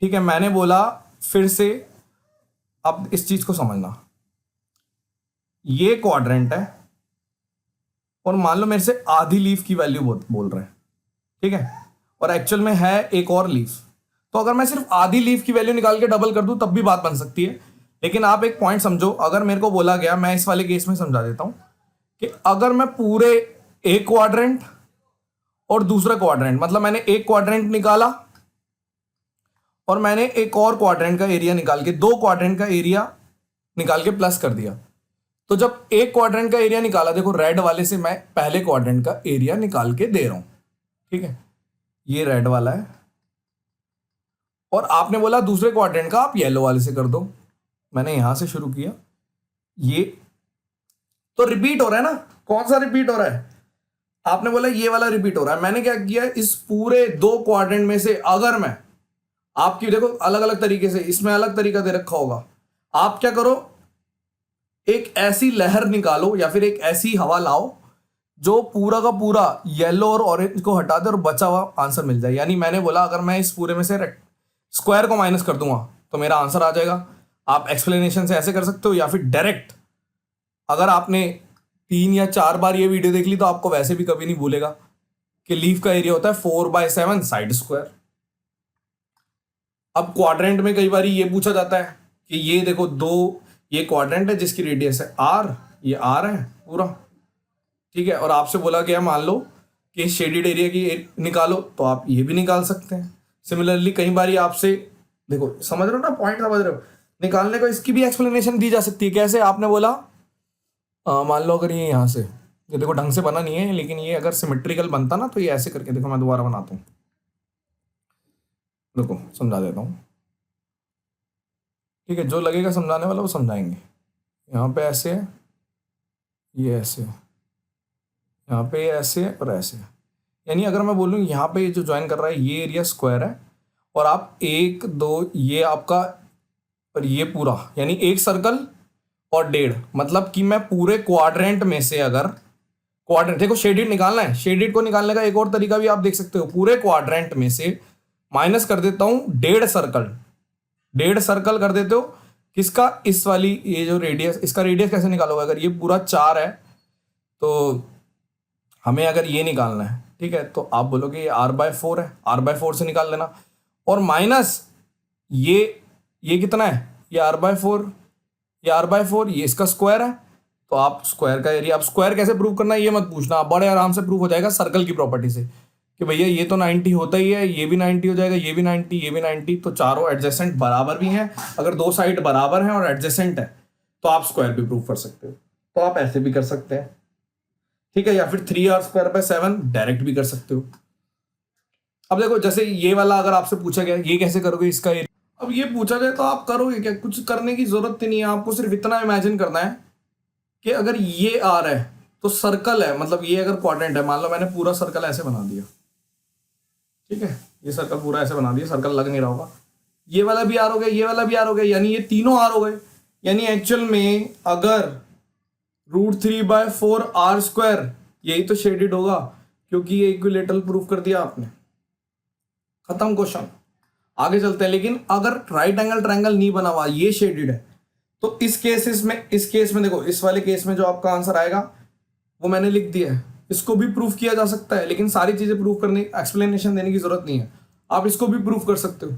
Speaker 2: ठीक है, मैंने बोला फिर से, अब इस चीज को समझना, ये क्वाड्रेंट है और मान लो मेरे से आधी लीफ की वैल्यू बोल रहे हैं, ठीक है, और एक्चुअल में है एक और लीफ। तो अगर मैं सिर्फ आधी लीफ की वैल्यू निकाल के डबल कर दूं तब भी बात बन सकती है। लेकिन आप एक पॉइंट समझो, अगर मेरे को बोला गया, मैं इस वाले केस में समझा देता हूं, कि अगर मैं पूरे एक क्वाड्रेंट और दूसरा क्वाड्रेंट, मतलब मैंने एक क्वाड्रेंट निकाला और मैंने एक और क्वाड्रेंट का एरिया निकाल के, दो क्वाड्रेंट का एरिया निकाल के प्लस कर दिया, तो जब एक क्वाड्रेंट का एरिया निकाला, देखो रेड वाले से मैं पहले क्वाड्रेंट का एरिया निकाल के दे रहा हूं, ठीक है, ये रेड वाला है, और आपने बोला दूसरे क्वाड्रेंट का आप येलो वाले से कर दो। मैंने यहां से शुरू किया, ये तो रिपीट हो रहा है ना। कौन सा रिपीट हो रहा है, आपने बोला ये वाला रिपीट हो रहा है। मैंने क्या किया, इस पूरे दो क्वाड्रेंट में से अगर मैं, आपकी देखो अलग अलग तरीके से, इसमें अलग तरीका दे रखा होगा, आप क्या करो, एक ऐसी लहर निकालो या फिर एक ऐसी हवा लाओ जो पूरा का पूरा येलो और ऑरेंज को हटा दे और बचा हुआ आंसर मिल जाए। यानी मैंने बोला अगर मैं इस पूरे में से स्क्वायर को माइनस कर दूंगा तो मेरा आंसर आ जाएगा। आप एक्सप्लेनेशन से ऐसे कर सकते हो, या फिर डायरेक्ट, अगर आपने 3 या 4 बार ये वीडियो देख ली तो आपको वैसे भी कभी नहीं भूलेगा कि लीफ का एरिया होता है 4/7 साइड स्क्वायर। अब क्वाड्रेंट में कई बार ये पूछा जाता है कि ये देखो दो, ये क्वाड्रेंट है जिसकी रेडियस है r, ये r है पूरा, ठीक है, और आपसे बोला गया मान लो कि शेडेड एरिया की निकालो, तो आप ये भी निकाल सकते हैं। सिमिलरली कई बार आपसे, देखो समझ रहे हो ना, पॉइंट समझ रहे हो, निकालने को इसकी भी एक्सप्लेनेशन दी जा सकती है। कैसे, आपने बोला मान लो अगर ये यहाँ से, ये देखो ढंग से बना नहीं है, लेकिन ये अगर सिमेट्रिकल बनता ना तो ये ऐसे करके, देखो मैं दोबारा बनाता हूँ, देखो समझा देता हूँ, ठीक है, जो लगेगा समझाने वाला वो समझाएंगे। यहाँ पे ऐसे है, ये ऐसे है, यहाँ पे ये ऐसे है और ऐसे है। यानी अगर मैं बोलूँ यहाँ पे जो ज्वाइन कर रहा है ये एरिया स्क्वायर है, और आप 1 2 ये आपका और ये पूरा, यानी एक सर्कल और 1.5, मतलब कि मैं पूरे क्वाड्रेंट में से, अगर क्वाड्रेंट, देखो शेडेड निकालना है, शेडेड को निकालने का एक और तरीका भी आप देख सकते हो, पूरे क्वाड्रेंट में से माइनस कर देता हूँ 1.5 सर्कल, 1.5 सर्कल कर देते हो किसका, इस वाली, ये जो रेडियस, इसका रेडियस कैसे निकालोगे, अगर ये पूरा 4 है तो हमें अगर ये निकालना है, ठीक है, तो आप बोलोगे ये r/4 है, r/4 से निकाल लेना, और माइनस ये कितना है, ये r/4, ये r/4, ये इसका स्क्वायर है, तो आप स्क्वायर का एरिया, आप स्क्वायर कैसे प्रूव करना है ये मत पूछना, आप बड़े आराम से प्रूव हो जाएगा सर्कल की प्रॉपर्टी से, कि भैया ये तो 90 होता ही है, ये भी 90 हो जाएगा, ये भी 90, ये भी 90, तो चारों एडजेसेंट बराबर भी हैं। अगर दो साइड बराबर हैं और एडजेसेंट है तो आप स्क्वायर भी प्रूव कर सकते हो। तो आप ऐसे भी कर सकते हैं, ठीक है, या फिर 3r² / 7 डायरेक्ट भी कर सकते हो। अब देखो जैसे ये वाला अगर आपसे पूछा गया ये कैसे करोगे इसका एरिया, अब ये पूछा जाए तो आप करोगे क्या, कुछ करने की जरूरत ही नहीं है, आपको सिर्फ इतना इमेजिन करना है कि अगर ये r है तो सर्कल है, मतलब ये अगर क्वाड्रेंट है, मान लो मैंने पूरा सर्कल ऐसे बना दिया, ठीक है, ये सर्कल पूरा ऐसे बना दिया, सर्कल लग नहीं रहा होगा, ये वाला भी r हो गया, ये वाला भी r हो गया, यानी ये तीनों r हो गए। यानी एक्चुअल में अगर √3/4 r², यही तो शेडेड होगा, क्योंकि ये इक्विलेटरल प्रूफ कर दिया आपने, खत्म क्वेश्चन। आगे चलते हैं। लेकिन अगर राइट एंगल ट्रायंगल नहीं बना हुआ, ये शेडेड है, तो इस केस में देखो, इस वाले केस में जो आपका आंसर आएगा वो मैंने लिख दिया है। इसको भी प्रूफ किया जा सकता है, लेकिन सारी चीजें प्रूफ करने, एक्सप्लेनेशन देने की जरूरत नहीं है, आप इसको भी प्रूफ कर सकते हो।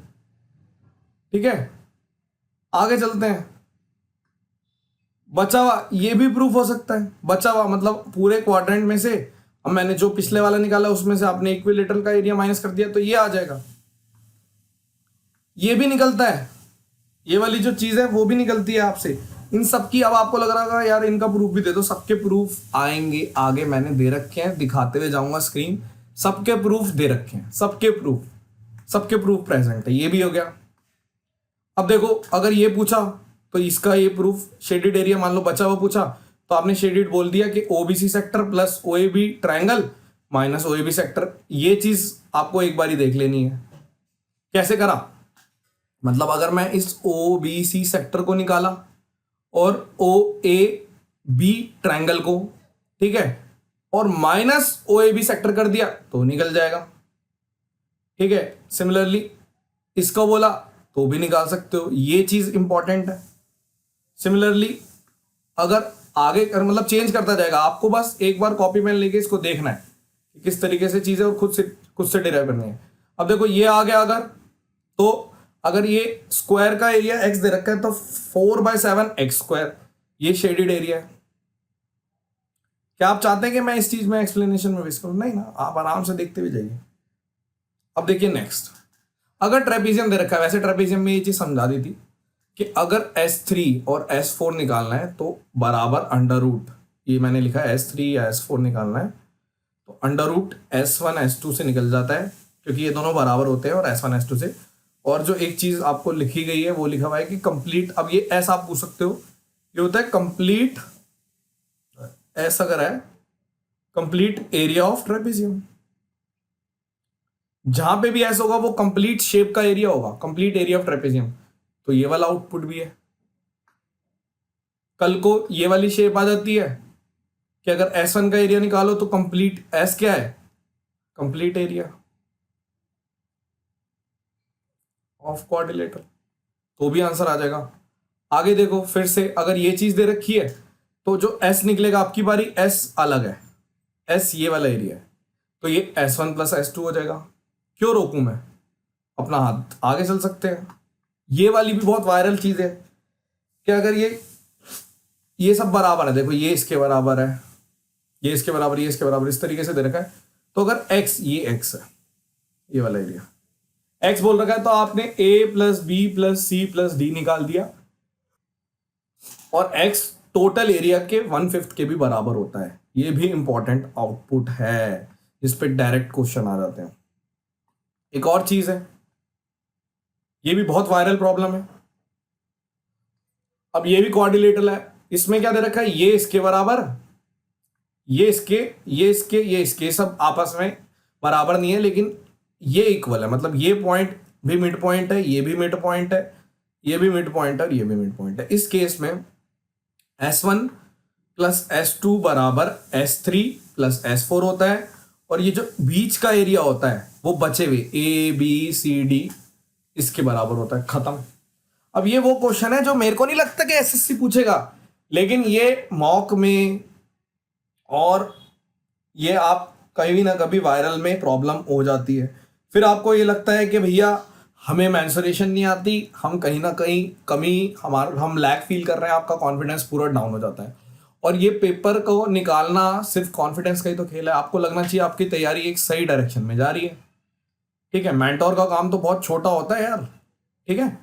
Speaker 2: ठीक है, आगे चलते हैं। बचा हुआ ये भी प्रूफ हो सकता है। बचा हुआ मतलब पूरे क्वाड्रेंट में से, अब मैंने जो पिछले वाला निकाला उसमें से आपने इक्विलेटरल का एरिया माइनस कर दिया, तो ये आ जाएगा। ये भी निकलता है, ये वाली जो चीज है वो भी निकलती है आपसे। इन सब की अब आपको लग रहा होगा यार इनका प्रूफ भी दे दो, सबके प्रूफ आएंगे आगे, मैंने दे रखे हैं, दिखाते हुए जाऊंगा स्क्रीन। सबके प्रूफ दे रखे हैं, सबके प्रूफ प्रेजेंट है। ये भी हो गया। अब देखो, अगर ये पूछा तो इसका ये प्रूफ, शेडेड एरिया मान लो बचा हुआ पूछा, तो आपने शेडेड बोल दिया कि OBC sector plus OAB triangle minus OAB sector. ये चीज आपको एक बार ही देख लेनी है। कैसे करा, मतलब अगर मैं इस ओबीसी सेक्टर को निकाला और ओ ए बी ट्रायंगल को, ठीक है, और minus O A B sector कर दिया तो निकल जाएगा। ठीक है, सिमिलरली इसको बोला तो भी निकाल सकते हो, ये चीज इंपॉर्टेंट है। सिमिलरली अगर आगे मतलब चेंज करता जाएगा, आपको बस एक बार कॉपी पेन लेके इसको देखना है कि किस तरीके से चीजें, और खुद से डिराइव करनी है। अब देखो ये आ गया, अगर ये स्क्वायर का एरिया x दे रखा है तो 4/7 x स्क्वायर, ये शेडेड एरिया है। क्या आप चाहते हैं कि मैं इस चीज में एक्सप्लेनेशन में वेस्ट करूं? नहीं ना, आप आराम से देखते हुए जाइए। अब देखिए नेक्स्ट, अगर ट्रेपीजियम दे रखा है, वैसे ट्रेपीजियम में ये चीज समझा दी थी कि अगर S3 और S4 निकालना है तो बराबर अंडर रूट, ये मैंने लिखा है S3 या S4 निकालना है तो अंडर रूट S1 S2 से निकल जाता है, क्योंकि ये दोनों बराबर होते हैं, और S1 S2 से। और जो एक चीज आपको लिखी गई है वो लिखा हुआ है कि कंप्लीट, अब ये ऐसा आप पूछ सकते हो, ये होता है कंप्लीट, ऐसा अगर है कंप्लीट एरिया ऑफ ट्रेपीजियम, जहां पे भी ऐसा होगा वो कंप्लीट शेप का एरिया होगा, कंप्लीट एरिया ऑफ ट्रेपीजियम। तो ये वाला आउटपुट भी है। कल को ये वाली शेप आ जाती है कि अगर S1 का एरिया निकालो तो कंप्लीट S क्या है, कंप्लीट एरिया ऑफ क्वाड्रिलेटरल, तो भी आंसर आ जाएगा। आगे देखो फिर से, अगर ये चीज दे रखी है तो जो S निकलेगा आपकी बारी, S अलग है, S ये वाला एरिया है, तो ये S1 प्लस S2 हो जाएगा। क्यों रोकूं मैं अपना हाथ, आगे चल सकते हैं। ये वाली भी बहुत वायरल चीज है कि अगर ये सब बराबर है, देखो ये इसके बराबर है, ये इसके बराबर, ये इसके बराबर, इस तरीके से दे रखा है, तो अगर x, ये x है, ये वाला एरिया x बोल रखा है, तो आपने a plus B plus C plus D निकाल दिया, और x टोटल एरिया के 1/5 के भी बराबर होता है। ये भी इंपॉर्टेंट आउटपुट है, जिस पे डायरेक्ट क्वेश्चन आ जाते हैं। एक और चीज है, ये भी बहुत वायरल प्रॉब्लम है। अब ये भी क्वाड्रिलेटरल है, इसमें क्या दे रखा है, ये इसके बराबर, ये इसके सब आपस में बराबर नहीं है, लेकिन ये इक्वल है, मतलब ये पॉइंट भी मिड पॉइंट है, ये भी मिड पॉइंट है, ये भी मिड पॉइंट है, और ये भी मिड पॉइंट है। इस केस में S1 प्लस S2 बराबर S3 प्लस S4 होता है, और ये जो बीच का एरिया होता है वो बचे हुए ABCD इसके बराबर होता है। खत्म। अब ये वो क्वेश्चन है जो मेरे को नहीं लगता कि SSC पूछेगा, लेकिन ये मॉक में और ये आप कभी ना कभी वायरल में प्रॉब्लम हो जाती है। फिर आपको ये लगता है कि भैया हमें मेंसुरेशन नहीं आती, हम कहीं ना कहीं कमी, हम लैग फील कर रहे हैं, आपका कॉन्फिडेंस पूरा डाउन हो जाता है। और ये पेपर को निकालना सिर्फ कॉन्फिडेंस का ही तो खेल है, आपको लगना चाहिए आपकी तैयारी एक सही डायरेक्शन में जा रही है। ठीक है, मेंटोर का काम तो बहुत छोटा होता है यार। ठीक है,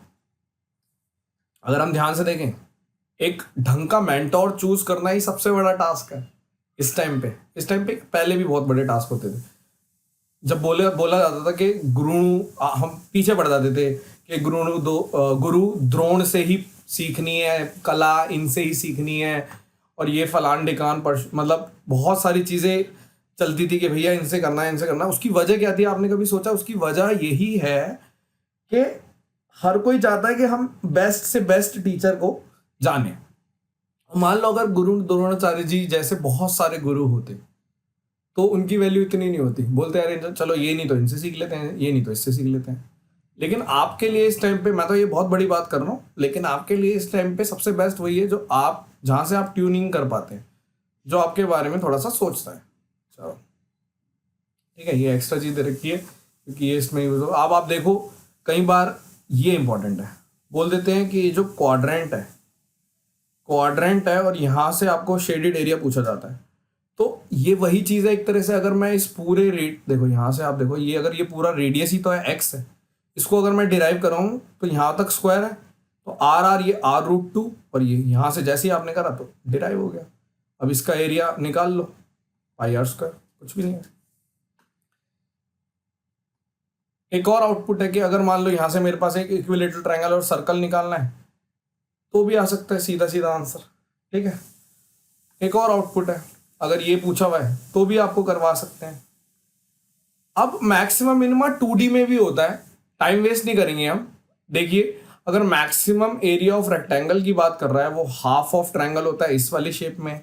Speaker 2: अगर हम ध्यान से देखें, एक ढंग का मेंटोर चूज करना ही सबसे बड़ा टास्क है इस टाइम पे। पहले भी बहुत बड़े टास्क होते थे, जब बोला जाता था कि हम पीछे पड़ जाते थे कि गुरु द्रोण से ही सीखनी है कला, इनसे ही सीखनी है, और ये फलान ढिकान मतलब बहुत सारी चीजें चलती थी कि भैया इनसे करना है, इनसे करना है। उसकी वजह क्या थी, आपने कभी सोचा? उसकी वजह यही है कि हर कोई चाहता है कि हम बेस्ट से बेस्ट टीचर को जाने। मान लो अगर गुरु द्रोणाचार्य जी जैसे बहुत सारे गुरु होते तो उनकी वैल्यू इतनी नहीं होती, बोलते हैं यार चलो ये नहीं तो इनसे सीख लेते हैं, ये नहीं तो इससे सीख लेते हैं। लेकिन आपके लिए इस टाइम पे, मैं तो ये बहुत बड़ी बात कर रहा हूँ, लेकिन आपके लिए इस टाइम पे सबसे बेस्ट वही है जो आप, जहाँ से आप ट्यूनिंग कर पाते हैं, जो आपके बारे में थोड़ा सा सोचता है। चलो ठीक है, ये एक्स्ट्रा चीज़ दे रखी है क्योंकि ये इसमें यूज हो। अब आप देखो, कई बार ये इंपॉर्टेंट है, बोल देते हैं कि ये जो क्वाड्रेंट है और यहाँ से आपको शेडेड एरिया पूछा जाता है, तो ये वही चीज़ है एक तरह से। अगर मैं इस पूरे देखो यहाँ से आप देखो, ये अगर ये पूरा रेडियस ही तो है एक्स है, इसको अगर मैं डिराइव कराऊँ तो यहाँ तक स्क्वायर है, तो आर ये r√2, और ये यहाँ से जैसे ही आपने करा तो डिराइव हो गया। अब इसका एरिया निकाल लो, πr², कुछ भी नहीं है। एक और आउटपुट है कि अगर मान लो यहाँ से मेरे पास एक इक्विलेटरल ट्रायंगल और सर्कल निकालना है तो भी आ सकता है सीधा सीधा आंसर। ठीक है, एक और आउटपुट है, अगर ये पूछा हुआ है तो भी आपको करवा सकते हैं। अब मैक्सिमम मिनिमा 2D में भी होता है, टाइम वेस्ट नहीं करेंगे हम। देखिए, अगर मैक्सिमम एरिया ऑफ रेक्टेंगल की बात कर रहा है, वो हाफ ऑफ ट्रायंगल होता है इस वाली शेप में।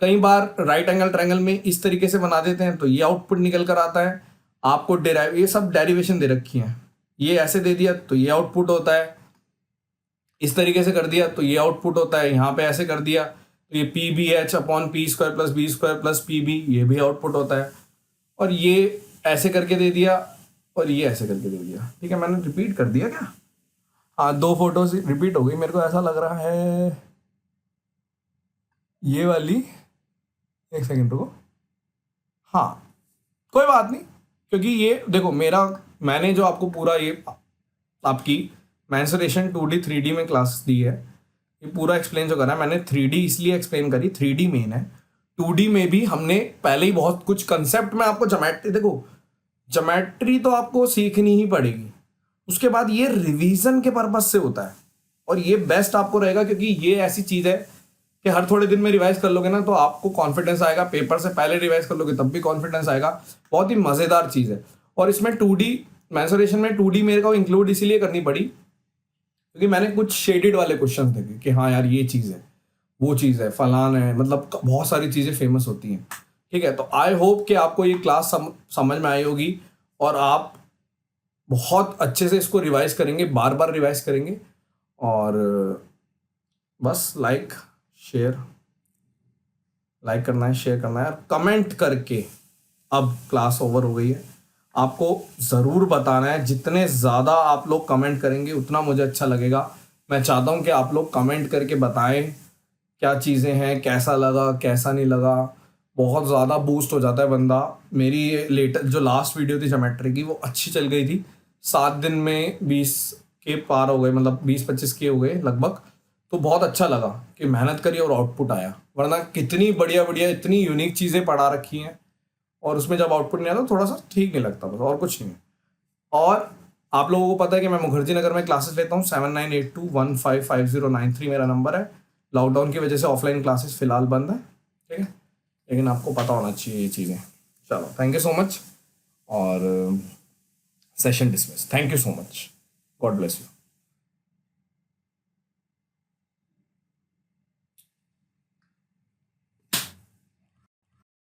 Speaker 2: कई बार राइट एंगल ट्रायंगल में इस तरीके से बना देते हैं तो ये आउटपुट निकल कर आता है। आपको डेराइव, ये सब डेरिवेशन दे रखी है, ये ऐसे दे दिया तो ये आउटपुट होता है, इस तरीके से कर दिया तो ये आउटपुट होता है, यहाँ पे ऐसे कर दिया तो ये PBH/p² + b² + pb, ये भी आउटपुट होता है। और ये ऐसे करके दे दिया और ये ऐसे करके दे दिया। ठीक है, मैंने रिपीट कर दिया क्या? हाँ, 2 फोटोज रिपीट हो गई, मेरे को ऐसा लग रहा है ये वाली। एक सेकंड रुको, हाँ कोई बात नहीं, क्योंकि ये देखो मैंने जो आपको पूरा ये आपकी मेंसुरेशन 2D 3D में क्लास दी है, ये पूरा एक्सप्लेन जो करा है मैंने 3D इसलिए एक्सप्लेन करी, 3D मेन है। 2D में भी हमने पहले ही बहुत कुछ कंसेप्ट में आपको ज्योमेट्री, देखो ज्योमेट्री तो आपको सीखनी ही पड़ेगी, उसके बाद ये रिवीजन के पर्पज से होता है और ये बेस्ट आपको रहेगा, क्योंकि ये ऐसी चीज़ है कि हर थोड़े दिन में रिवाइज कर लोगे ना तो आपको कॉन्फिडेंस आएगा, पेपर से पहले रिवाइज कर लोगे तब भी कॉन्फिडेंस आएगा। बहुत ही मज़ेदार चीज़ है। और इसमें 2D मेंसुरेशन में 2D मेरे को इंक्लूड इसीलिए करनी पड़ी क्योंकि मैंने कुछ शेडेड वाले क्वेश्चन देखे कि हाँ यार ये चीज़ है, वो चीज़ है, फलान है, मतलब बहुत सारी चीज़ें फेमस होती हैं। ठीक है, तो आई होप कि आपको ये क्लास समझ में आई होगी और आप बहुत अच्छे से इसको रिवाइज करेंगे, बार बार रिवाइज करेंगे। और बस लाइक करना है, शेयर करना है, कमेंट करके। अब क्लास ओवर हो गई है, आपको ज़रूर बताना है, जितने ज़्यादा आप लोग कमेंट करेंगे उतना मुझे अच्छा लगेगा। मैं चाहता हूँ कि आप लोग कमेंट करके बताएं क्या चीज़ें हैं, कैसा लगा, कैसा नहीं लगा। बहुत ज़्यादा बूस्ट हो जाता है बंदा। मेरी लेटेस्ट जो लास्ट वीडियो थी ज्योमेट्री की, वो अच्छी चल गई थी, 7 दिन में 20 के पार हो गए, मतलब 20-25 के हो गए लगभग। तो बहुत अच्छा लगा कि मेहनत करी और आउटपुट आया, वरना कितनी बढ़िया बढ़िया इतनी यूनिक चीज़ें पढ़ा रखी हैं और उसमें जब आउटपुट नहीं आता थोड़ा सा ठीक नहीं लगता, बस और कुछ नहीं है। और आप लोगों को पता है कि मैं मुखर्जी नगर में क्लासेस लेता हूँ, 7982155093 मेरा नंबर है। लॉकडाउन की वजह से ऑफलाइन क्लासेस फिलहाल बंद है, ठीक है, लेकिन आपको पता होना चाहिए ये चीज़ें। चलो, थैंक यू सो मच और session dismiss. Thank you so much, God bless you.